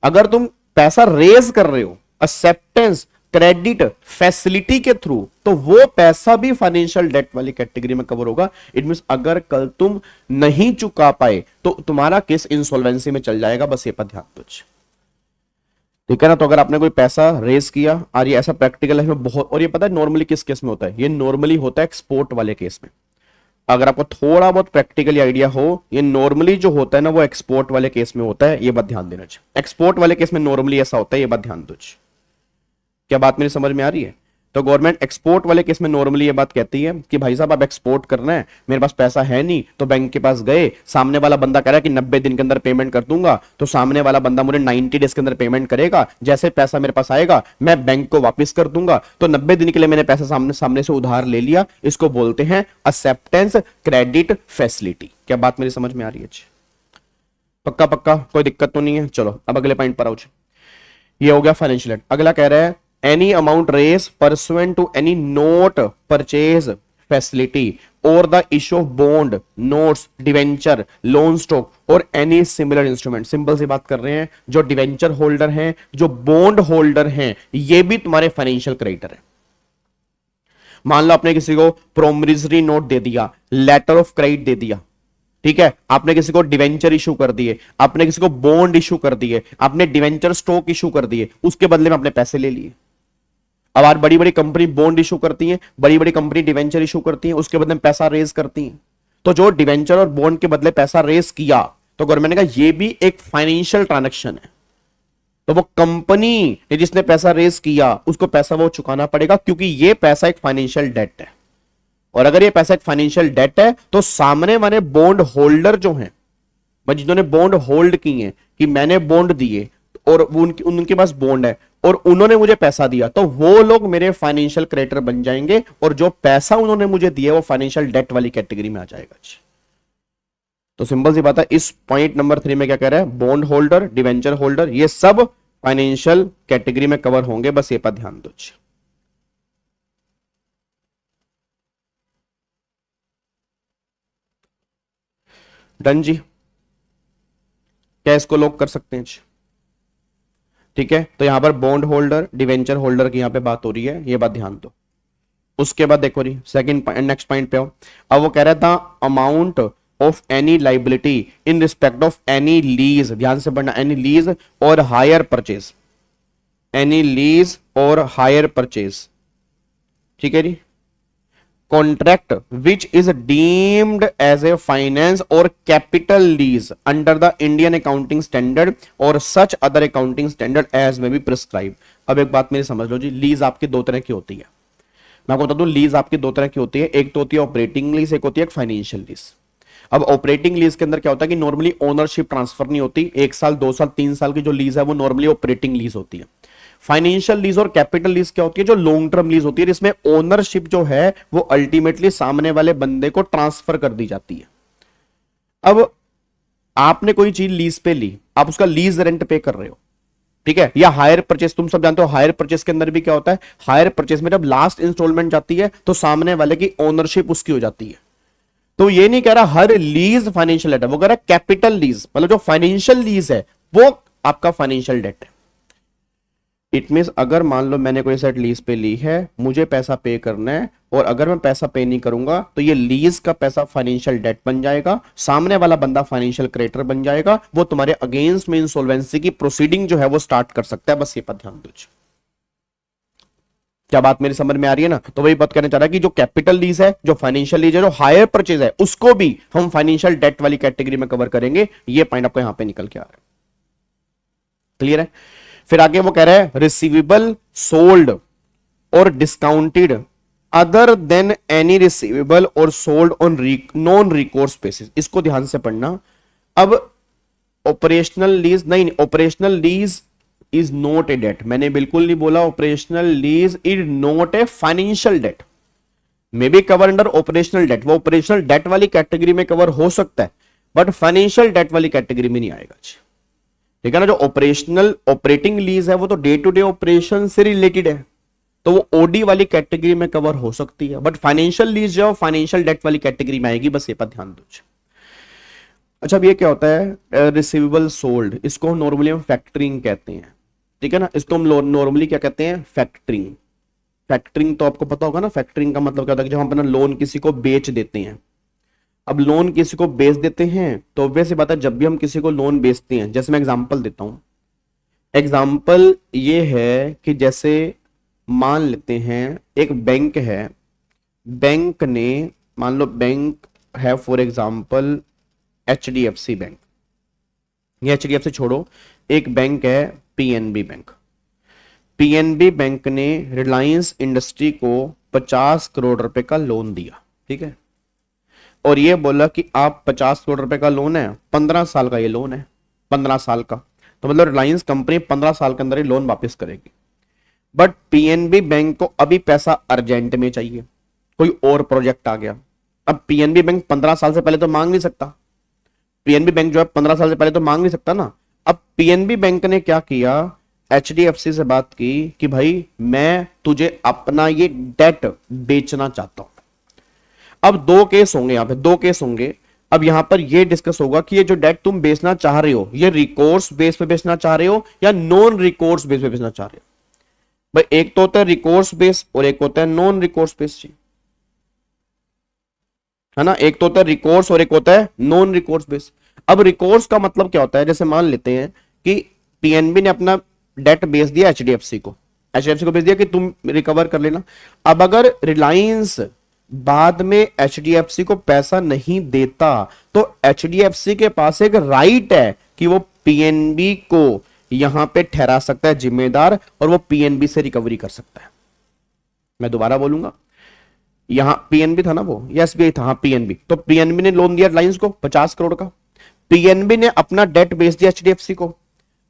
A: अगर तुम पैसा रेज कर रहे हो एक्सेप्टेंस क्रेडिट फैसिलिटी के थ्रू, तो वो पैसा भी फाइनेंशियल डेट वाली कैटेगरी में कवर होगा। इट मींस अगर कल तुम नहीं चुका पाए तो तुम्हारा केस इंसॉल्वेंसी में चल जाएगा। बस ये पर ध्यान दो, ठीक है ना? तो अगर आपने कोई पैसा रेज किया, और ये ऐसा प्रैक्टिकल लाइफ में बहुत, और ये पता है नॉर्मली किस केस में होता है? ये नॉर्मली होता है एक्सपोर्ट वाले केस में। अगर आपको थोड़ा बहुत प्रैक्टिकली आइडिया हो, ये नॉर्मली जो होता है ना वो एक्सपोर्ट वाले केस में होता है। ये बात ध्यान देना चाहिए, एक्सपोर्ट वाले केस में नॉर्मली ऐसा होता है, ये बात ध्यान दो। क्या बात मेरी समझ में आ रही है? तो गवर्नमेंट एक्सपोर्ट वाले केस में नॉर्मली ये बात कहती है कि भाई साहब आप एक्सपोर्ट करना है, मेरे पास पैसा है नहीं, तो बैंक के पास गए, सामने वाला बंदा कह रहा है कि 90 दिन के अंदर पेमेंट कर दूंगा, तो सामने वाला बंदा मुझे 90 डेज के अंदर पेमेंट करेगा, जैसे पैसा मेरे पास आएगा मैं बैंक को वापस कर दूंगा। तो 90 दिन के लिए मैंने पैसा सामने से उधार ले लिया, इसको बोलते हैं एक्सेप्टेंस क्रेडिट फैसिलिटी। क्या बात मेरी समझ में आ रही है? पक्का पक्का, कोई दिक्कत तो नहीं है? चलो अब अगले पॉइंट पर आओ। ये हो गया फाइनेंशियल एड। अगला कह रहा है any amount raise pursuant to any note purchase facility और the issue of bond, notes, debenture, loan stock और एनी सिमिलर इंस्ट्रूमेंट। सिंपल सी बात कर रहे हैं, जो डिवेंचर होल्डर हैं, जो बॉन्ड होल्डर हैं, ये भी तुम्हारे फाइनेंशियल क्रेडिटर है। मान लो आपने किसी को प्रोमिसरी नोट दे दिया, लेटर ऑफ क्रेडिट दे दिया, ठीक है, आपने किसी को डिवेंचर इशू कर दिए, आपने किसी को बॉन्ड इशू कर दिए, आपने डिवेंचर स्टॉक इशू कर दिए, उसके बदले में आपने पैसे ले लिए। अब आज बड़ी बड़ी कंपनी बॉन्ड इशू करती है, बड़ी बड़ी कंपनी डिवेंचर इशू करती है, उसके बदले में पैसा रेज करती है। तो जो डिवेंचर और बॉन्ड के बदले पैसा रेज किया, तो गवर्नमेंट ने कहा यह भी एक फाइनेंशियल ट्रांजैक्शन है। तो वो कंपनी ने जिसने पैसा रेज किया, उसको पैसा वो चुकाना पड़ेगा, क्योंकि ये पैसा एक फाइनेंशियल डेट है। और अगर ये पैसा एक फाइनेंशियल डेट है, तो सामने वाले बॉन्ड होल्डर जो हैं, जिन्होंने बॉन्ड होल्ड किए हैं, कि मैंने बॉन्ड दिए और उनके पास बॉन्ड है और उन्होंने मुझे पैसा दिया, तो वो लोग मेरे फाइनेंशियल क्रेडिटर बन जाएंगे और जो पैसा उन्होंने मुझे दिया वो फाइनेंशियल डेट वाली कैटेगरी में आ जाएगा। तो सिंपल सी बात है, इस पॉइंट नंबर 3 में क्या कह रहा है, बॉन्ड होल्डर, डिवेंचर होल्डर, ये सब फाइनेंशियल कैटेगरी में कवर होंगे, बस ये पर ध्यान दो। डन जी, क्या इसको लॉक कर सकते हैं जी? ठीक है, तो यहां पर बॉन्ड होल्डर, डिवेंचर होल्डर की यहां पे बात हो रही है, ये बात ध्यान दो। उसके बाद देखो जी, सेकंड नेक्स्ट पॉइंट पे हो। अब वो कह रहा था amount of any liability in respect of any lease, ध्यान से पढ़ना, एनी लीज और हायर परचेज, एनी लीज और हायर परचेज, ठीक है जी। Contract which is deemed as a finance और capital lease under the Indian accounting standard और such other accounting standard as में भी प्रिस्क्राइब। अब एक बात मेरी समझ लो जी, लीज आपकी दो तरह की होती है। मैं आपको बता दूं, लीज आपकी दो तरह की होती है, एक तो होती है ऑपरेटिंग लीज, एक होती है फाइनेंशियल लीज। अब ऑपरेटिंग लीज के अंदर क्या होता है कि नॉर्मली ओनरशिप ट्रांसफर नहीं होती, 1 साल 2 साल 3 साल की जो लीज है वो नॉर्मली ऑपरेटिंग लीज होती है। फाइनेंशियल लीज और कैपिटल लीज क्या होती है, जो लॉन्ग टर्म लीज होती है, जिसमें ओनरशिप जो है वो अल्टीमेटली सामने वाले बंदे को ट्रांसफर कर दी जाती है। अब आपने कोई चीज लीज पे ली, आप उसका लीज रेंट पे कर रहे हो, ठीक है, या हायर परचेस, तुम सब जानते हो हायर परचेस के अंदर भी क्या होता है, हायर परचेस में जब लास्ट इंस्टॉलमेंट जाती है तो सामने वाले की ओनरशिप उसकी हो जाती है। तो ये नहीं कह रहा हर लीज फाइनेंशियल डेट है, वो कह रहा कैपिटल लीज, मतलब जो फाइनेंशियल लीज है वो आपका फाइनेंशियल डेट है। इट मींस अगर मान लो मैंने कोई सेट लीज पे ली है, मुझे पैसा पे करना है, और अगर मैं पैसा पे नहीं करूंगा तो ये लीज का पैसा फाइनेंशियल डेट बन जाएगा, सामने वाला बंदा फाइनेंशियल क्रेडिटर बन जाएगा, वो तुम्हारे अगेंस्ट में इंसॉल्वेंसी की प्रोसीडिंग जो है वो स्टार्ट कर सकता है। बस ये पर ध्यान दो। क्या बात मेरी समझ में आ रही है ना? तो वही बात करना चाह रहा है कि जो कैपिटल लीज है, जो फाइनेंशियल लीज है, जो हायर परचेज है, उसको भी हम फाइनेंशियल डेट वाली कैटेगरी में कवर करेंगे। ये पॉइंट आपको यहां पे निकल के आ रहा है, क्लियर है? फिर आगे वो कह रहा है रिसीवेबल सोल्ड और discounted other than any receivable और sold on non recourse basis. इसको ध्यान से पढ़ना। अब ऑपरेशनल लीज नहीं, operational lease is not a debt. मैंने बिल्कुल नहीं बोला operational lease is not a financial debt, may be cover under operational debt. वो ऑपरेशनल डेट वाली कैटेगरी में कवर हो सकता है, बट फाइनेंशियल डेट वाली कैटेगरी में नहीं आएगा। ठीक है ना? जो ऑपरेशनल ऑपरेटिंग लीज है वो तो डे टू डे ऑपरेशन से रिलेटेड है, तो वो ओडी वाली कैटेगरी में कवर हो सकती है, बट फाइनेंशियल लीज जो फाइनेंशियल डेट वाली कैटेगरी में आएगी। बस ये पर ध्यान दो। अच्छा, अब ये क्या होता है रिसीवेबल सोल्ड, इसको नॉर्मली हम फैक्टरिंग कहते हैं। ठीक है ना? इसको हम नॉर्मली क्या कहते हैं, फैक्टरिंग। फैक्टरिंग तो आपको पता होगा ना, फैक्टरिंग का मतलब क्या होता है कि जब हम अपना लोन किसी को बेच देते हैं। अब लोन किसी को बेच देते हैं तो वैसे बात है, जब भी हम किसी को लोन बेचते हैं, जैसे मैं एग्जांपल देता हूं, एग्जांपल ये है कि जैसे मान लेते हैं एक बैंक है, बैंक ने मान लो बैंक है फॉर एग्जांपल HDFC बैंक, ये HDFC छोड़ो, एक बैंक है PNB बैंक। PNB बैंक ने रिलायंस इंडस्ट्री को 50 करोड़ रुपए का लोन दिया, ठीक है, और ये बोला कि आप 50 करोड़ रुपए का लोन है, 15 साल का ये लोन है, 15 साल का, तो मतलब रिलायंस कंपनी 15 साल के अंदर ये लोन वापस करेगी। बट PNB बैंक को अभी पैसा अर्जेंट में चाहिए, कोई और प्रोजेक्ट आ गया। अब PNB बैंक 15 साल से पहले तो मांग नहीं सकता, PNB बैंक जो है 15 साल से पहले तो मांग नहीं सकता ना। अब PNB बैंक ने क्या किया, HDFC से बात की कि भाई मैं तुझे अपना ये डेट बेचना चाहता हूं। अब दो केस होंगे, यहां पे दो केस होंगे। अब यहां पर ये डिस्कस होगा कि ये जो डेट तुम बेचना चाह रहे हो, ये रिकोर्स बेस पे बेचना चाह रहे हो या नॉन रिकोर्स बेस पे बेचना चाह रहे हो। भाई एक तो होता है रिकोर्स बेस और एक होता है नॉन रिकोर्स बेस, है ना। एक तो होता है रिकोर्स और एक होता है नॉन रिकोर्स बेस। अब रिकोर्स का मतलब क्या होता है, जैसे मान लेते हैं कि पीएनबी ने अपना डेट बेच दिया एचडीएफसी को, एचडीएफसी को बेच दिया कि तुम रिकवर कर लेना। अब अगर रिलायंस बाद में एचडीएफसी को पैसा नहीं देता तो एचडीएफसी के पास एक राइट है कि वो पीएनबी को यहां पे ठहरा सकता है जिम्मेदार और वो पीएनबी से रिकवरी कर सकता है। मैं दोबारा बोलूंगा, यहां पीएनबी था ना वो, या एसबीआई था, हाँ पीएनबी। तो पीएनबी ने लोन दिया रिलायंस को 50 करोड़ का, पीएनबी ने अपना डेट बेच दिया एचडीएफसी को।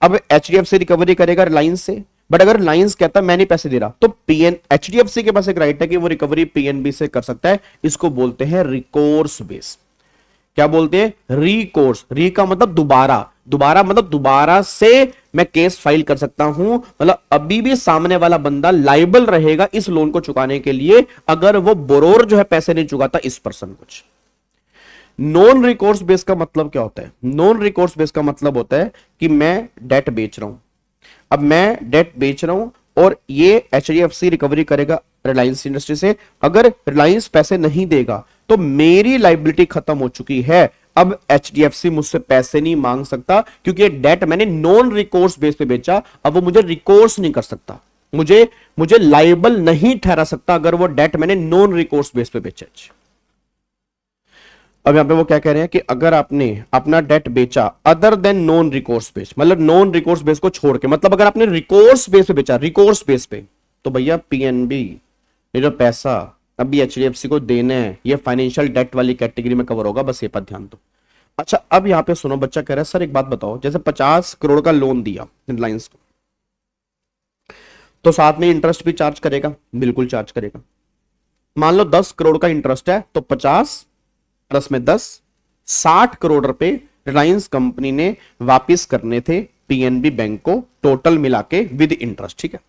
A: अब एचडीएफसी रिकवरी करेगा रिलायंस से, बट अगर रिलायंस कहता मैं नहीं पैसे दे रहा तो एचडीएफसी के पास एक राइट है कि वो रिकवरी पीएनबी से कर सकता है। इसको बोलते हैं रिकोर्स बेस। क्या बोलते हैं, रिकोर्स। री का मतलब दोबारा, दोबारा मतलब दोबारा से मैं केस फाइल कर सकता हूं, मतलब अभी भी सामने वाला बंदा लाइबल रहेगा इस लोन को चुकाने के लिए अगर वो बोरोर जो है पैसे नहीं चुकाता इस पर्सन को। नॉन रिकोर्स बेस का मतलब क्या होता है, नॉन रिकोर्स बेस का मतलब होता है कि मैं डेट बेच रहा हूं, अब मैं डेट बेच रहा हूं और ये एचडीएफसी रिकवरी करेगा रिलायंस इंडस्ट्री से। अगर रिलायंस पैसे नहीं देगा तो मेरी लाइबिलिटी खत्म हो चुकी है, अब एचडीएफसी मुझसे पैसे नहीं मांग सकता क्योंकि ये डेट मैंने नॉन रिकोर्स बेस पे बेचा। अब वो मुझे रिकोर्स नहीं कर सकता, मुझे मुझे लाइबल नहीं ठहरा सकता अगर वो डेट मैंने नॉन रिकोर्स बेस पे बेचा। अब यहां पे वो क्या कह रहे हैं कि अगर आपने अपना डेट बेचा other than non recourse base, मतलब नॉन रिकोर्स बेस को छोड़ के, मतलब अगर आपने रिकोर्स बेस पे बेचा, रिकोर्स बेस पे, तो भैया पीएनबी ये जो पैसा अभी एचडीएफसी को देना है ये फाइनेंशियल डेट वाली कैटेगरी में कवर होगा, बस ये पर ध्यान दो। अच्छा अब यहां पे सुनो, बच्चा कह रहा है सर एक बात बताओ, जैसे 50 करोड़ का लोन दिया रिलायंस को तो साथ में इंटरेस्ट भी चार्ज करेगा, बिल्कुल चार्ज करेगा। मान लो 10 करोड़ का इंटरेस्ट है तो 50 प्लस में 10 60 करोड़ रुपए रिलायंस कंपनी ने वापस करने थे पीएनबी बैंक को, टोटल मिला के विद इंटरेस्ट, ठीक है।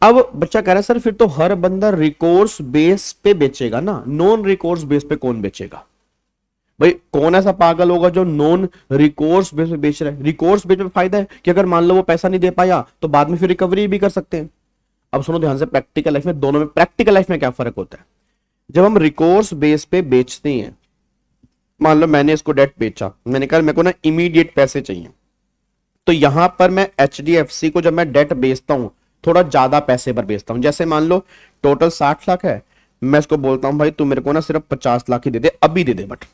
A: अब बच्चा कह रहा है सर फिर तो हर बंदा रिकोर्स बेस पे बेचेगा ना, नॉन रिकोर्स बेस पे कौन बेचेगा? भाई कौन ऐसा पागल होगा जो नॉन रिकोर्स बेस पे बेच रहा है? रिकोर्स बेस पे फायदा है कि अगर मान लो वो पैसा नहीं दे पाया तो बाद में फिर रिकवरी भी कर सकते हैं। अब सुनो ध्यान से, प्रैक्टिकल लाइफ में दोनों में, प्रैक्टिकल लाइफ में क्या फर्क होता है। जब हम रिकोर्स बेस पे बेचते हैं, मान लो मैंने इसको डेट बेचा, मैंने कहा मेरे को ना इमीडिएट पैसे चाहिए, तो यहां पर मैं एचडीएफसी को जब मैं डेट बेचता हूं थोड़ा ज्यादा पैसे पर बेचता हूं। जैसे मान लो टोटल 60 लाख है, मैं इसको बोलता हूं भाई तू मेरे को ना सिर्फ 50 लाख ही दे दे, अभी दे दे, बट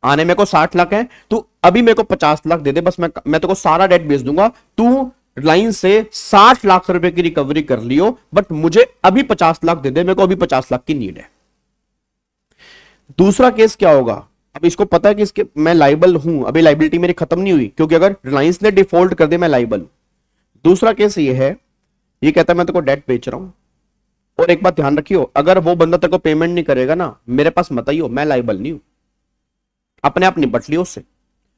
A: आने मेरे को 60 लाख है, तू अभी मेरे को 50 लाख दे दे, बस मैं तेरे को सारा डेट बेच दूंगा, तू रिलायंस से 60 लाख रुपए की रिकवरी कर लियो, बट मुझे अभी 50 लाख दे दे, मेरे को अभी 50 लाख की नीड है। दूसरा केस क्या होगा, अब इसको पता है कि इसके मैं लाइबल हूं, अभी लाइबिलिटी मेरी खत्म नहीं हुई क्योंकि अगर रिलायंस ने डिफॉल्ट कर दे मैं लाइबल हूं। दूसरा केस ये है, ये कहता है मैं तेरे को डेट बेच रहा हूं, और एक बात ध्यान रखियो, अगर वो बंदा तेरे को पेमेंट नहीं करेगा ना, मेरे पास मत आइयो, मैं लाइबल नहीं हूं, अपने आप निपट लियो उससे,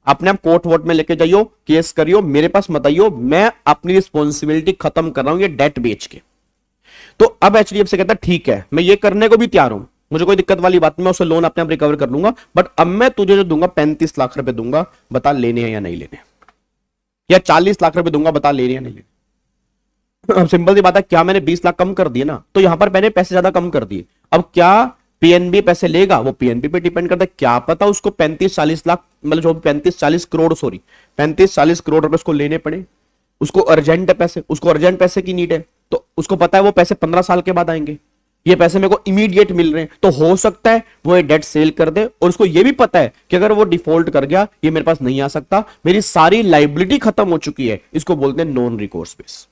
A: अपने आप कोर्ट वोट में लेके जाइयो, केस करियो, मेरे पास मत आइयो, मैं अपनी रिस्पॉन्सिबिलिटी खत्म कर रहा हूं ये डेट बेच के। तो अब एचडीएफसी कहता है ठीक है मैं ये करने को भी तैयार हूं, मुझे कोई दिक्कत वाली बात नहीं, मैं उसे लोन अपने आप रिकवर कर लूंगा, बट अब मैं तुझे जो दूंगा 35 लाख रुपए दूंगा, बता लेने हैं या नहीं लेने, या 40 लाख रुपए दूंगा, बता लेने या नहीं लेने। अब सिंपल सी बात है, क्या मैंने 20 लाख कम कर दिए ना, तो यहां पर मैंने पैसे ज्यादा कम कर दिए, अब क्या पीएनबी पैसे लेगा? वो पीएनबी पे डिपेंड करता है, क्या पता उसको 35-40 लाख, मतलब जो 35-40 करोड़, सॉरी 35-40 करोड़ रुपए उसको लेने पड़े, उसको अर्जेंट है पैसे, उसको अर्जेंट पैसे की नीड है, तो उसको पता है वो पैसे 15 साल के बाद आएंगे, ये पैसे मेरे को इमीडिएट मिल रहे हैं, तो हो सकता है वो ये डेट सेल कर दे, और उसको ये भी पता है कि अगर वो डिफॉल्ट कर गया ये मेरे पास नहीं आ सकता, मेरी सारी लाइबिलिटी खत्म हो चुकी है, इसको बोलते हैं नॉन रिकोर्स बेस।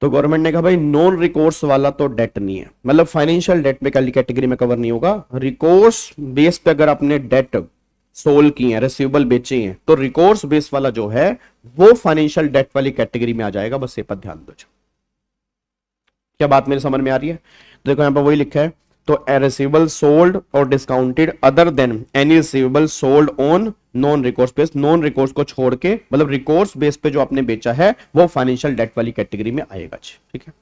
A: तो गवर्नमेंट ने कहा भाई नॉन रिकोर्स वाला तो डेट नहीं है, मतलब फाइनेंशियल डेट में कैटेगरी में कवर नहीं होगा। रिकोर्स बेस पे अगर आपने डेट सोल्व की है, रिसीवेबल बेचे हैं, तो रिकोर्स बेस वाला जो है वो फाइनेंशियल डेट वाली कैटेगरी में आ जाएगा, बस ये पर ध्यान दो। क्या बात मेरे समझ में आ रही है? देखो यहां पर वही लिखा है, तो रिसीवेबल सोल्ड और discounted other than any receivable sold on non recourse base, non recourse को छोड़ के, मतलब रिकोर्स बेस पे जो आपने बेचा है वो फाइनेंशियल डेट वाली कैटेगरी में आएगा, ठीक है।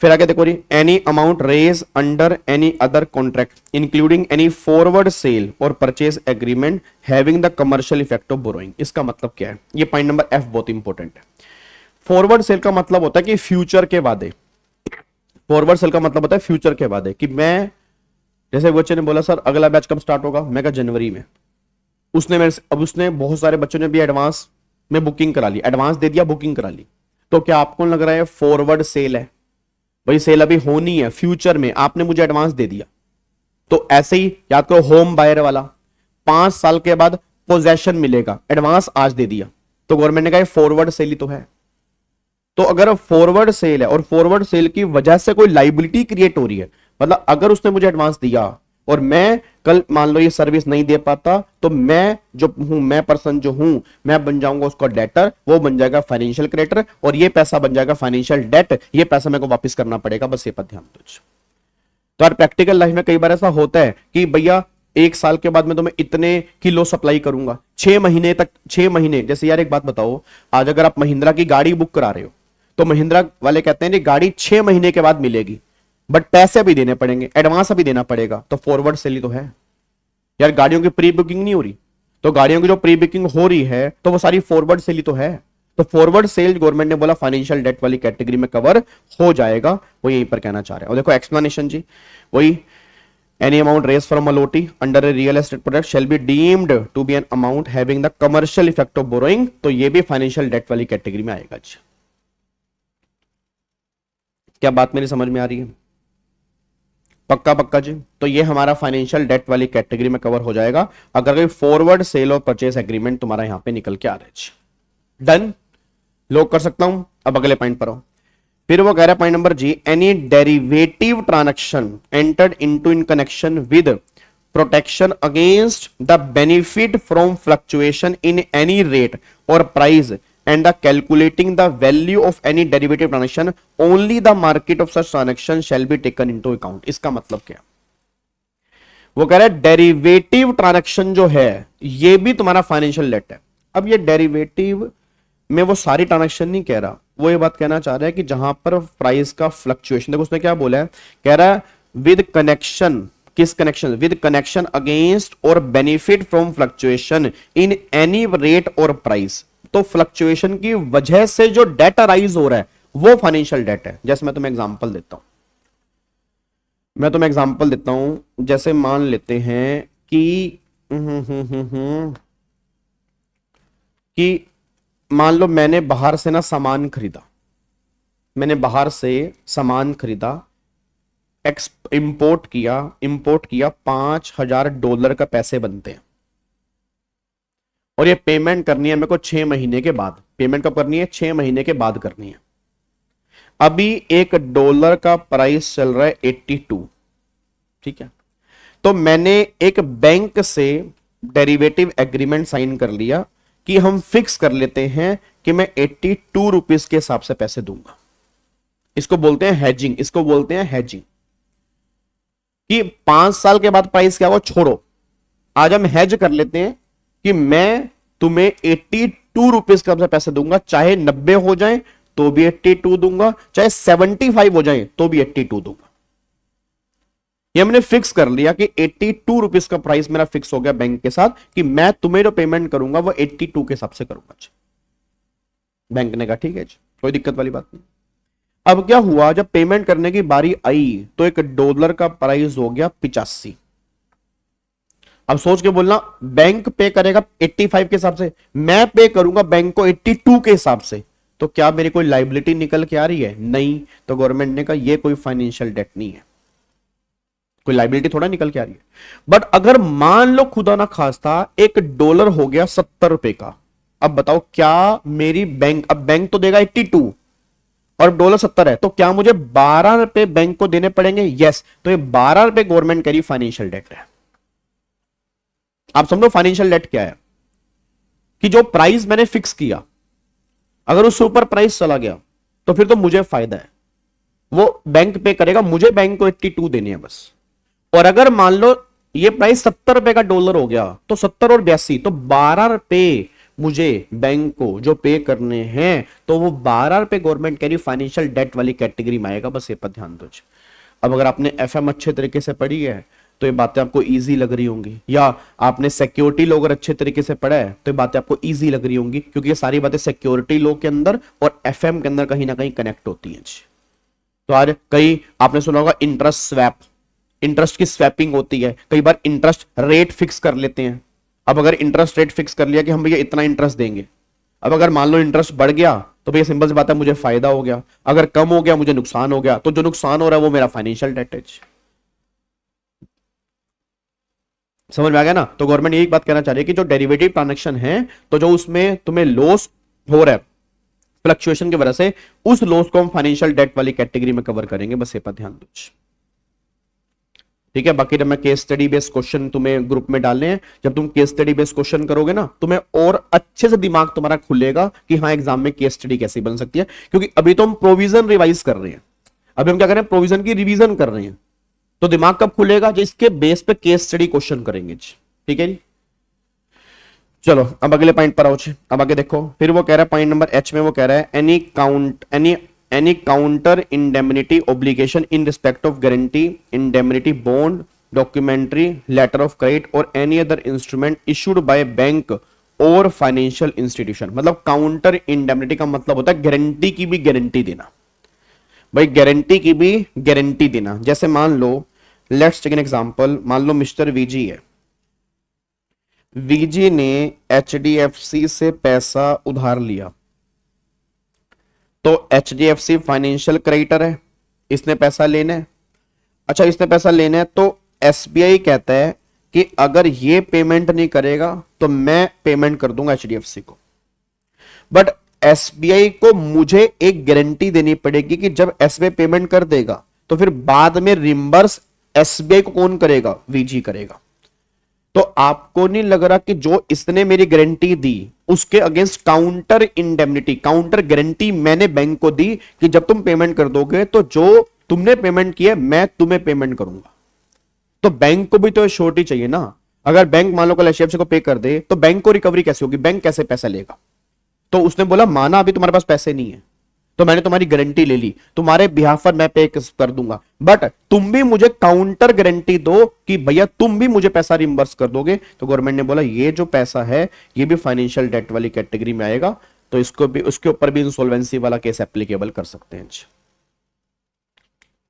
A: फिर आगे देखो जी, any amount raise under any other contract including any forward sale और purchase agreement having the commercial effect of borrowing. इसका मतलब क्या है, ये पॉइंट नंबर एफ बहुत इंपॉर्टेंट है। फॉरवर्ड सेल का मतलब होता है कि फ्यूचर के वादे, फॉरवर्ड सेल का मतलब होता है फ्यूचर के वादे, कि मैं, जैसे बच्चे ने बोला सर अगला बैच कब स्टार्ट होगा, मैं कहा जनवरी में। उसने मेरे अब उसने बहुत सारे बच्चों ने भी एडवांस में बुकिंग करा ली, एडवांस दे दिया, बुकिंग करा ली। तो क्या आपको लग रहा है फॉरवर्ड सेल है? भाई सेल अभी होनी है, फ्यूचर में आपने मुझे एडवांस दे दिया। तो ऐसे ही याद करो होम बायर वाला, 5 साल के बाद पोजेशन मिलेगा, एडवांस आज दे दिया, तो गवर्नमेंट ने कहा फॉरवर्ड सेल ही तो है। तो अगर फॉरवर्ड सेल है और फॉरवर्ड सेल की वजह से कोई लाइबिलिटी क्रिएट हो रही है, मतलब अगर उसने मुझे एडवांस दिया और मैं कल मान लो ये सर्विस नहीं दे पाता, तो मैं जो हूं, मैं पर्सन जो हूं, मैं बन जाऊंगा उसका डेटर, वो बन जाएगा फाइनेंशियल क्रेडिटर, और ये पैसा बन जाएगा फाइनेंशियल डेट, ये पैसा मेरे को वापस करना पड़ेगा। बस ये पर ध्यान दो। तो यार प्रैक्टिकल लाइफ में कई बार ऐसा होता है कि भैया 1 साल के बाद में तो मैं इतने किलो सप्लाई करूंगा, 6 महीने तक, 6 महीने, जैसे यार एक बात बताओ, आज अगर आप महिंद्रा की गाड़ी बुक करा रहे हो तो महिंद्रा वाले कहते हैं कि गाड़ी 6 महीने के बाद मिलेगी, बट पैसे भी देने पड़ेंगे, एडवांस भी देना पड़ेगा। तो फॉरवर्ड सेल ही तो है यार, गाड़ियों की प्री बुकिंग नहीं हो रही, तो गाड़ियों की जो प्री बुकिंग हो रही है तो वो सारी फॉरवर्ड सेल ही तो है। तो फॉरवर्ड सेल गवर्नमेंट ने बोला फाइनेंशियल डेट वाली कैटेगरी में कवर हो जाएगा, वो यहीं पर कहना चाह रहे हैं। और देखो एक्सप्लेनेशन जी, वही any amount raise from allottee under a real estate product shall be deemed to be an amount having the commercial effect of borrowing, तो ये भी फाइनेंशियल डेट वाली कैटेगरी में आएगा जी। क्या बात मेरी समझ में आ रही है? पक्का पक्का जी। तो ये हमारा फाइनेंशियल डेट वाली कैटेगरी में कवर हो जाएगा अगर कोई फॉरवर्ड सेल और परचेस एग्रीमेंट तुम्हारा यहां पे निकल के आ रहा है। डन, लॉक कर सकता हूं। अब अगले पॉइंट पर आओ। फिर वो कह रहा है point number g, any derivative transaction entered into in connection with protection against the benefit from fluctuation in any rate और price and the calculating the value of any derivative transaction only the market of such transaction shall be taken into account। इसका मतलब क्या? वो कह रहा है derivative transaction जो है ये भी तुम्हारा फाइनेंशियल डेट है। अब ये डेरिवेटिव में वो सारी ट्रांजैक्शन नहीं कह रहा, वो ये बात कहना चाह रहा है कि जहां पर प्राइस का फ्लक्चुएशन, देखो उसने क्या बोला है, कह रहा है विद कनेक्शन, किस कनेक्शन? विद कनेक्शन अगेंस्ट और benefit from fluctuation in any rate और प्राइस। तो फ्लक्चुएशन की वजह से जो डेट अराइज हो रहा है वो फाइनेंशियल डेट है। जैसे मैं तुम्हें एग्जांपल देता हूं, जैसे मान लेते हैं कि मान लो मैंने बाहर से ना सामान खरीदा, इंपोर्ट किया $5,000 का पैसे बनते हैं, और ये पेमेंट करनी है मेरे को 6 महीने के बाद। पेमेंट कब करनी है? 6 महीने के बाद करनी है। अभी $1 का प्राइस चल रहा है 82, ठीक है। तो मैंने एक बैंक से डेरिवेटिव एग्रीमेंट साइन कर लिया कि हम फिक्स कर लेते हैं कि मैं 82 रुपीस के हिसाब से पैसे दूंगा। इसको बोलते हैं हैजिंग, कि 5 साल के बाद प्राइस क्या हो छोड़ो, आज हम हेज कर लेते हैं कि मैं तुम्हें 82 रुपीस के हिसाब से पैसे दूंगा, चाहे 90 हो जाए तो भी 82 दूंगा, चाहे 75 हो जाए तो भी 82 दूंगा। ये हमने फिक्स कर लिया कि 82 रुपीस का प्राइस मेरा फिक्स हो गया बैंक के साथ, कि मैं तुम्हें जो पेमेंट करूंगा वो 82 के हिसाब से करूंगा। बैंक ने कहा ठीक है जी, कोई दिक्कत वाली बात नहीं। अब क्या हुआ, जब पेमेंट करने की बारी आई तो $1 का प्राइस हो गया 85। अब सोच के बोलना, बैंक पे करेगा 85 के हिसाब से, मैं पे करूंगा बैंक को 82 के हिसाब से, तो क्या मेरी कोई लाइबिलिटी निकल के आ रही है? नहीं। तो गवर्नमेंट ने कहा ये कोई फाइनेंशियल डेट नहीं है, कोई लाइबिलिटी थोड़ा निकल के आ रही है। बट अगर मान लो खुदा ना खास्ता $1 हो गया 70 रुपए का, अब बताओ क्या मेरी बैंक, अब बैंक तो देगा 82 और डॉलर 70 है, तो क्या मुझे 12 रुपए बैंक को देने पड़ेंगे? यस। तो ये 12 रुपए गवर्नमेंट कह रही फाइनेंशियल डेट है। आप समझो फाइनेंशियल डेट क्या है, कि जो प्राइस मैंने फिक्स किया अगर उससे ऊपर प्राइस चला गया तो फिर तो मुझे फायदा है, वो बैंक पे करेगा, मुझे बैंक को 82 देने हैं बस। और अगर मान लो ये प्राइस $70 का डॉलर हो गया तो 70 और 82 तो 12 रुपए मुझे बैंक को जो पे करने हैं तो वो 12 रुपए गवर्नमेंट कह रही फाइनेंशियल डेट वाली कैटेगरी में आएगा। बस ये पर ध्यान दो। अब अगर आपने एफएम अच्छे तरीके से पढ़ी है तो ये बातें आपको इजी लग रही होंगी, या आपने सिक्योरिटी लॉ अगर अच्छे तरीके से पढ़ा है तो ये बातें आपको इजी लग रही होंगी, क्योंकि ये सारी बातें सिक्योरिटी लॉ के अंदर और एफएम के अंदर कहीं ना कहीं कनेक्ट होती हैं। तो आज कई आपने सुना होगा इंटरेस्ट स्वैप, इंटरेस्ट की स्वैपिंग होती है, कई बार इंटरेस्ट रेट फिक्स कर लेते हैं। अब अगर इंटरेस्ट रेट फिक्स कर लिया कि हम भैया इतना इंटरेस्ट देंगे, अब अगर मान लो इंटरेस्ट बढ़ गया तो भैया सिंपल सी बात है मुझे फायदा हो गया, अगर कम हो गया मुझे नुकसान हो गया, तो जो नुकसान हो रहा है वो मेरा फाइनेंशियल डेट है। समझ में आ गया ना? तो गवर्नमेंट यही बात कहना चाह रही है कि जो डेरिवेटिव ट्रांजैक्शन है तो जो उसमें तुम्हें लॉस हो रहा है फ्लक्चुएशन की वजह से, उस लॉस को हम फाइनेंशियल डेट वाली कैटेगरी में कवर करेंगे। बस ये पर ध्यान दो। ठीक है, बाकी जब मैं केस स्टडी बेस्ड क्वेश्चन तुम्हें ग्रुप में डालने हैं, जब तुम केस स्टडी बेस्ड क्वेश्चन करोगे ना तुम्हें और अच्छे से दिमाग तुम्हारा खुलेगा कि हाँ एग्जाम में केस स्टडी कैसी बन सकती है, क्योंकि अभी तो हम प्रोविजन रिवाइज कर रहे हैं, अभी हम क्या कर रहे हैं प्रोविजन की रिवीजन कर रहे हैं। तो दिमाग कब खुलेगा? जिसके बेस पे केस स्टडी क्वेश्चन करेंगे। ठीक है जी, चलो अब अगले पॉइंट पर आओ। अब आगे देखो, फिर वो कह रहा है पॉइंट नंबर एच में वो कह रहा है any counter indemnity obligation in respect of guarantee, indemnity bond, documentary letter of credit और any other instrument issued by bank और फाइनेंशियल इंस्टीट्यूशन। मतलब काउंटर इंडेमनिटी का मतलब होता है गारंटी की भी गारंटी देना। भाई गारंटी की भी गारंटी देना, जैसे मान लो लेट्स टेक एन एग्जांपल, मान लो मिस्टर वीजी है, वीजी ने एचडीएफसी से पैसा उधार लिया, तो एचडीएफसी फाइनेंशियल क्रेडिटर है, इसने पैसा लेना है। अच्छा इसने पैसा लेना है तो एसबीआई कहता है कि अगर ये पेमेंट नहीं करेगा तो मैं पेमेंट कर दूंगा एचडीएफसी को। बट एसबीआई को मुझे एक गारंटी देनी पड़ेगी कि जब एसबीआई पेमेंट कर देगा तो फिर बाद में रिम्बर्स एसबीआई को कौन करेगा? वीजी करेगा। तो आपको नहीं लग रहा कि जो इसने मेरी गारंटी दी उसके against counter indemnity, counter guarantee मैंने बैंक को दी कि जब तुम पेमेंट कर दोगे तो जो तुमने पेमेंट किया मैं तुम्हें पेमेंट करूंगा। तो बैंक को भी तो श्योरिटी चाहिए ना। अगर बैंक मान लो कल एचडीएफसी को पे कर दे तो बैंक को रिकवरी कैसे होगी? बैंक कैसे पैसा लेगा? तो उसने बोला माना अभी तुम्हारे पास पैसे नहीं है तो मैंने तुम्हारी गारंटी ले ली, तुम्हारे बिहाफ पर मैं पे कर दूंगा, बट तुम भी मुझे काउंटर गारंटी दो कि भैया तुम भी मुझे पैसा रिम्बर्स कर दोगे। तो गवर्नमेंट ने बोला ये जो पैसा है ये भी फाइनेंशियल डेट वाली कैटेगरी में आएगा, तो इसको भी उसके ऊपर भी इंसॉल्वेंसी वाला केस एप्लीकेबल कर सकते हैं।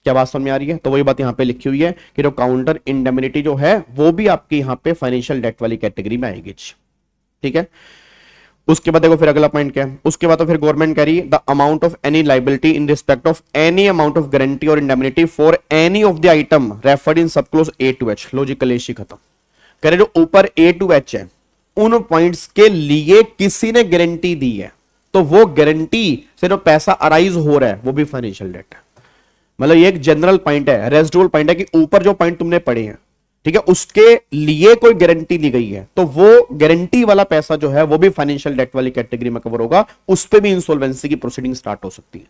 A: क्या बात समझ में आ रही है? तो वही बात यहां पे लिखी हुई है कि जो काउंटर इंडेमनिटी जो है वो भी आपकी यहां पे फाइनेंशियल डेट वाली कैटेगरी में आएगी। ठीक है, उसके बाद देखो फिर अगला पॉइंट क्या है, उसके बाद तो फिर गवर्नमेंट कह रही है the amount of any liability in respect of any amount of guarantee और indemnity for any of the item referred in sub clause A to H. Logical issue खत्म। कह रहे जो ऊपर ए टू एच है उन पॉइंट्स के लिए किसी ने गारंटी दी है तो वो गारंटी से जो पैसा अराइज हो रहा है वो भी फाइनेंशियल डेट है। मतलब ये एक जनरल पॉइंट है, रेजिडुअल पॉइंट है कि ऊपर जो पॉइंट तुमने पढ़े हैं ठीक है उसके लिए कोई गारंटी दी गई है तो वो गारंटी वाला पैसा जो है वो भी फाइनेंशियल डेट वाली कैटेगरी में कवर होगा, उस पे भी इंसॉल्वेंसी की प्रोसीडिंग स्टार्ट हो सकती है।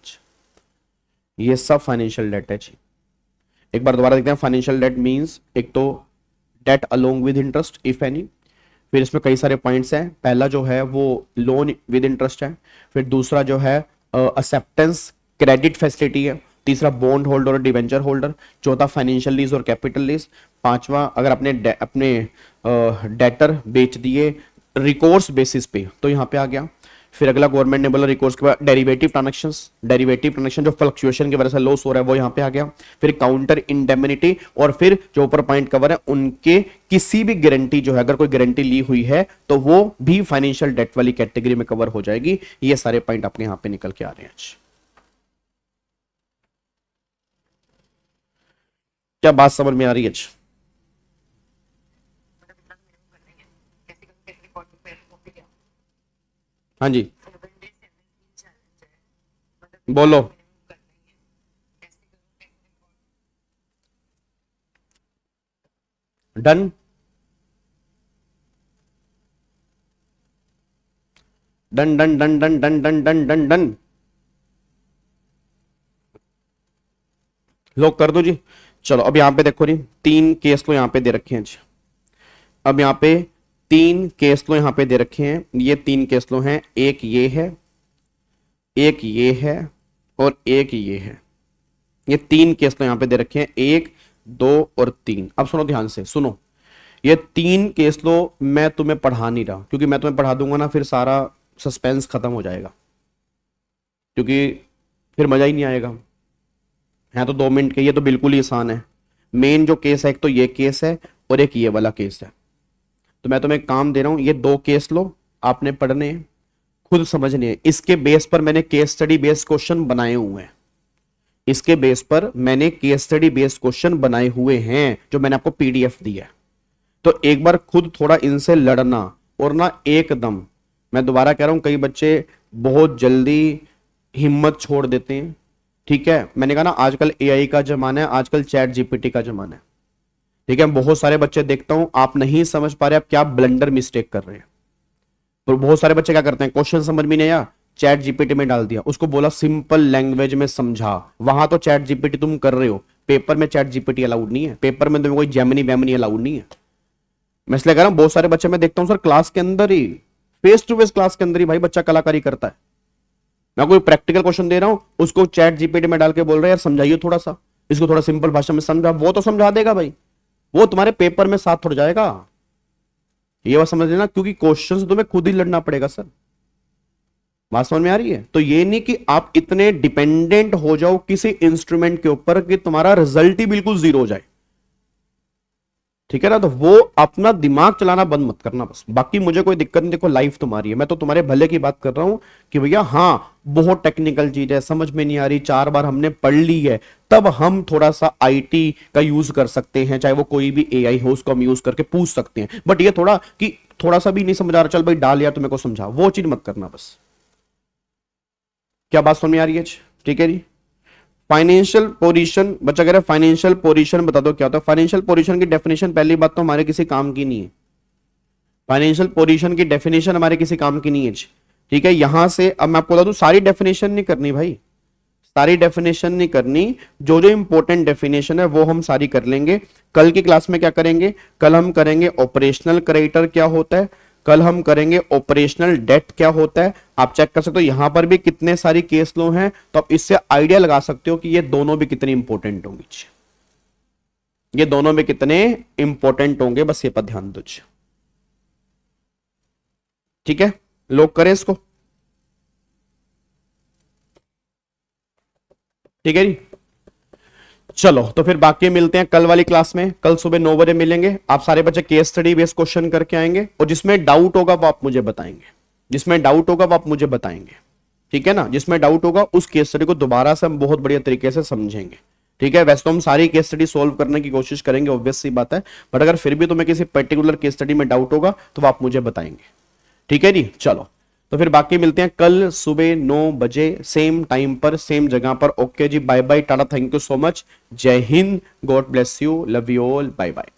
A: ये सब फाइनेंशियल डेट है जी। एक बार दोबारा देखते हैं। फाइनेंशियल डेट मींस एक तो debt along with interest if any, फिर इसमें कई सारे पॉइंट्स हैं। पहला जो है वो लोन विद इंटरेस्ट है, फिर दूसरा जो है एक्सेप्टेंस क्रेडिट फैसिलिटी है, तीसरा बॉन्ड होल्डर और डिवेंचर होल्डर, चौथा फाइनेंशियल लीज और कैपिटल लीज, पांचवा अगर अपने डेटर बेच दिए रिकोर्स बेसिस पे तो यहां पे आ गया। फिर अगला गवर्नमेंट ने बोला रिकोर्स के बाद डेरिवेटिव ट्रांजैक्शन जो फ्लक्चुएशन की वजह से लॉस हो रहा है वो यहां पे आ गया। फिर काउंटर इंडेमनिटी और फिर जो ऊपर पॉइंट कवर है उनके किसी भी गारंटी जो है अगर कोई गारंटी ली हुई है तो वो भी फाइनेंशियल डेट वाली कैटेगरी में कवर हो जाएगी। ये सारे पॉइंट अपने यहां पे निकल के आ रहे हैं। क्या बात समझ में आ रही है? हाँ जी बोलो। Done done done done done done done done done done lock कर दो जी। चलो अब यहां पे देखो जी तीन केस तो यहां पे दे रखे हैं जी। अब यहां पे तीन केस लो यहां पे दे रखे हैं, ये तीन केस लो हैं, एक ये है, एक ये है और एक ये है। ये तीन केस लो यहां पे दे रखे हैं, एक, दो और तीन। अब सुनो ध्यान से, सुनो, ये तीन केस लो मैं तुम्हें पढ़ा नहीं रहा, क्योंकि मैं तुम्हें पढ़ा दूंगा ना फिर सारा सस्पेंस खत्म हो जाएगा, क्योंकि फिर मजा ही नहीं आएगा। है तो 2 मिनट के, ये तो बिल्कुल ही आसान है। मेन जो केस है, एक तो ये केस है और एक ये वाला केस है। तो मैं तुम्हें काम दे रहा हूं, ये 2 केस लो, आपने पढ़ने हैं, खुद समझने हैं। इसके बेस पर मैंने केस स्टडी बेस्ड क्वेश्चन बनाए हुए हैं, इसके बेस पर मैंने केस स्टडी बेस्ड क्वेश्चन बनाए हुए हैं, जो मैंने आपको पीडीएफ दी है। तो एक बार खुद थोड़ा इनसे लड़ना, और ना एकदम, मैं दोबारा कह रहा हूं, कई बच्चे बहुत जल्दी हिम्मत छोड़ देते हैं। ठीक है, मैंने कहा ना आजकल एआई का जमाना है, आजकल चैट जीपीटी का जमाना है। ठीक है, बहुत सारे बच्चे देखता हूं आप नहीं समझ पा रहे, आप क्या ब्लंडर मिस्टेक कर रहे हैं। तो बहुत सारे बच्चे क्या करते हैं, क्वेश्चन समझ में नहीं आया, चैट जीपीटी में डाल दिया, उसको बोला सिंपल लैंग्वेज में समझा। वहां तो चैट जीपीटी तुम कर रहे हो, पेपर में चैट जीपीटी अलाउड नहीं है, पेपर में तुम्हें कोई जेमिनी वेमिनी अलाउड नहीं है। मैं इसलिए कह रहा हूं, बहुत सारे बच्चे मैं देखता हूं सर क्लास के अंदर ही, फेस टू फेस क्लास के अंदर ही भाई बच्चा कलाकारी करता है। मैं कोई प्रैक्टिकल क्वेश्चन दे रहा हूं, उसको चैट जीपीटी में डाल के बोल रहे हैं यार समझाइए थोड़ा सा, इसको थोड़ा सिंपल भाषा में समझा, वो तो समझा देगा भाई, वो तुम्हारे पेपर में साथ थोड़ा जाएगा। ये बात समझ लेना, क्योंकि क्वेश्चन तुम्हें खुद ही लड़ना पड़ेगा सर। बात समझ में आ रही है? तो ये नहीं कि आप इतने डिपेंडेंट हो जाओ किसी इंस्ट्रूमेंट के ऊपर कि तुम्हारा रिजल्ट ही बिल्कुल जीरो हो जाए। ठीक है ना, तो वो अपना दिमाग चलाना बंद मत करना बस, बाकी मुझे कोई दिक्कत नहीं। देखो लाइफ तुम्हारी है, मैं तो तुम्हारे भले की बात कर रहा हूं कि भैया हाँ बहुत टेक्निकल चीज है, समझ में नहीं आ रही, 4 बार हमने पढ़ ली है, तब हम थोड़ा सा आईटी का यूज कर सकते हैं, चाहे वो कोई भी एआई हो उसको हम यूज करके पूछ सकते हैं। बट ये थोड़ा कि थोड़ा सा भी नहीं समझ आ रहा, चल भाई डाल यार तुम्हें को समझा, वो चीज मत करना बस। क्या बात समझ में आ रही है? ठीक है जी। फाइनेंशियल पोजीशन, बच्चा कह रहा है फाइनेंशियल पोजीशन बता दो क्या होता है। फाइनेंशियल पोजीशन की डेफिनेशन पहली बात तो हमारे किसी काम की नहीं है, फाइनेंशियल पोजीशन की डेफिनेशन हमारे किसी काम की नहीं है। ठीक है, यहां से अब मैं आपको बता दूं, सारी डेफिनेशन नहीं करनी भाई, सारी डेफिनेशन नहीं करनी, जो जो इंपॉर्टेंट डेफिनेशन है वो हम सारी कर लेंगे। कल की क्लास में क्या करेंगे, कल हम करेंगे ऑपरेशनल क्रेडिटर क्या होता है, कल हम करेंगे ऑपरेशनल डेट क्या होता है। आप चेक कर सकते हो यहां पर भी कितने सारी केस लो हैं, तो आप इससे आइडिया लगा सकते हो कि ये दोनों भी कितने इंपॉर्टेंट होंगे, ये दोनों भी कितने इंपॉर्टेंट होंगे, बस ये पर ध्यान दो। ठीक है, लोग करें इसको। ठीक है जी, चलो तो फिर बाकी मिलते हैं कल वाली क्लास में, कल सुबह 9 बजे मिलेंगे। आप सारे बच्चे केस स्टडी बेस्ड क्वेश्चन करके आएंगे, और जिसमें डाउट होगा वो आप मुझे बताएंगे, जिसमें डाउट होगा वो आप मुझे बताएंगे। ठीक है ना, जिसमें डाउट होगा उस केस स्टडी को दोबारा से हम बहुत बढ़िया तरीके से समझेंगे। ठीक है, वैसे तो हम सारी केस स्टडी सोल्व करने की कोशिश करेंगे, ऑब्वियस सी बात है, बट अगर फिर भी तुम्हें किसी पर्टिकुलर केस स्टडी में डाउट होगा तो वो आप मुझे बताएंगे। ठीक है जी, चलो तो फिर बाकी मिलते हैं कल सुबह 9 बजे सेम टाइम पर सेम जगह पर। ओके जी, bye bye, tata, thank you so much, जय हिंद, God bless you, love you all, bye bye.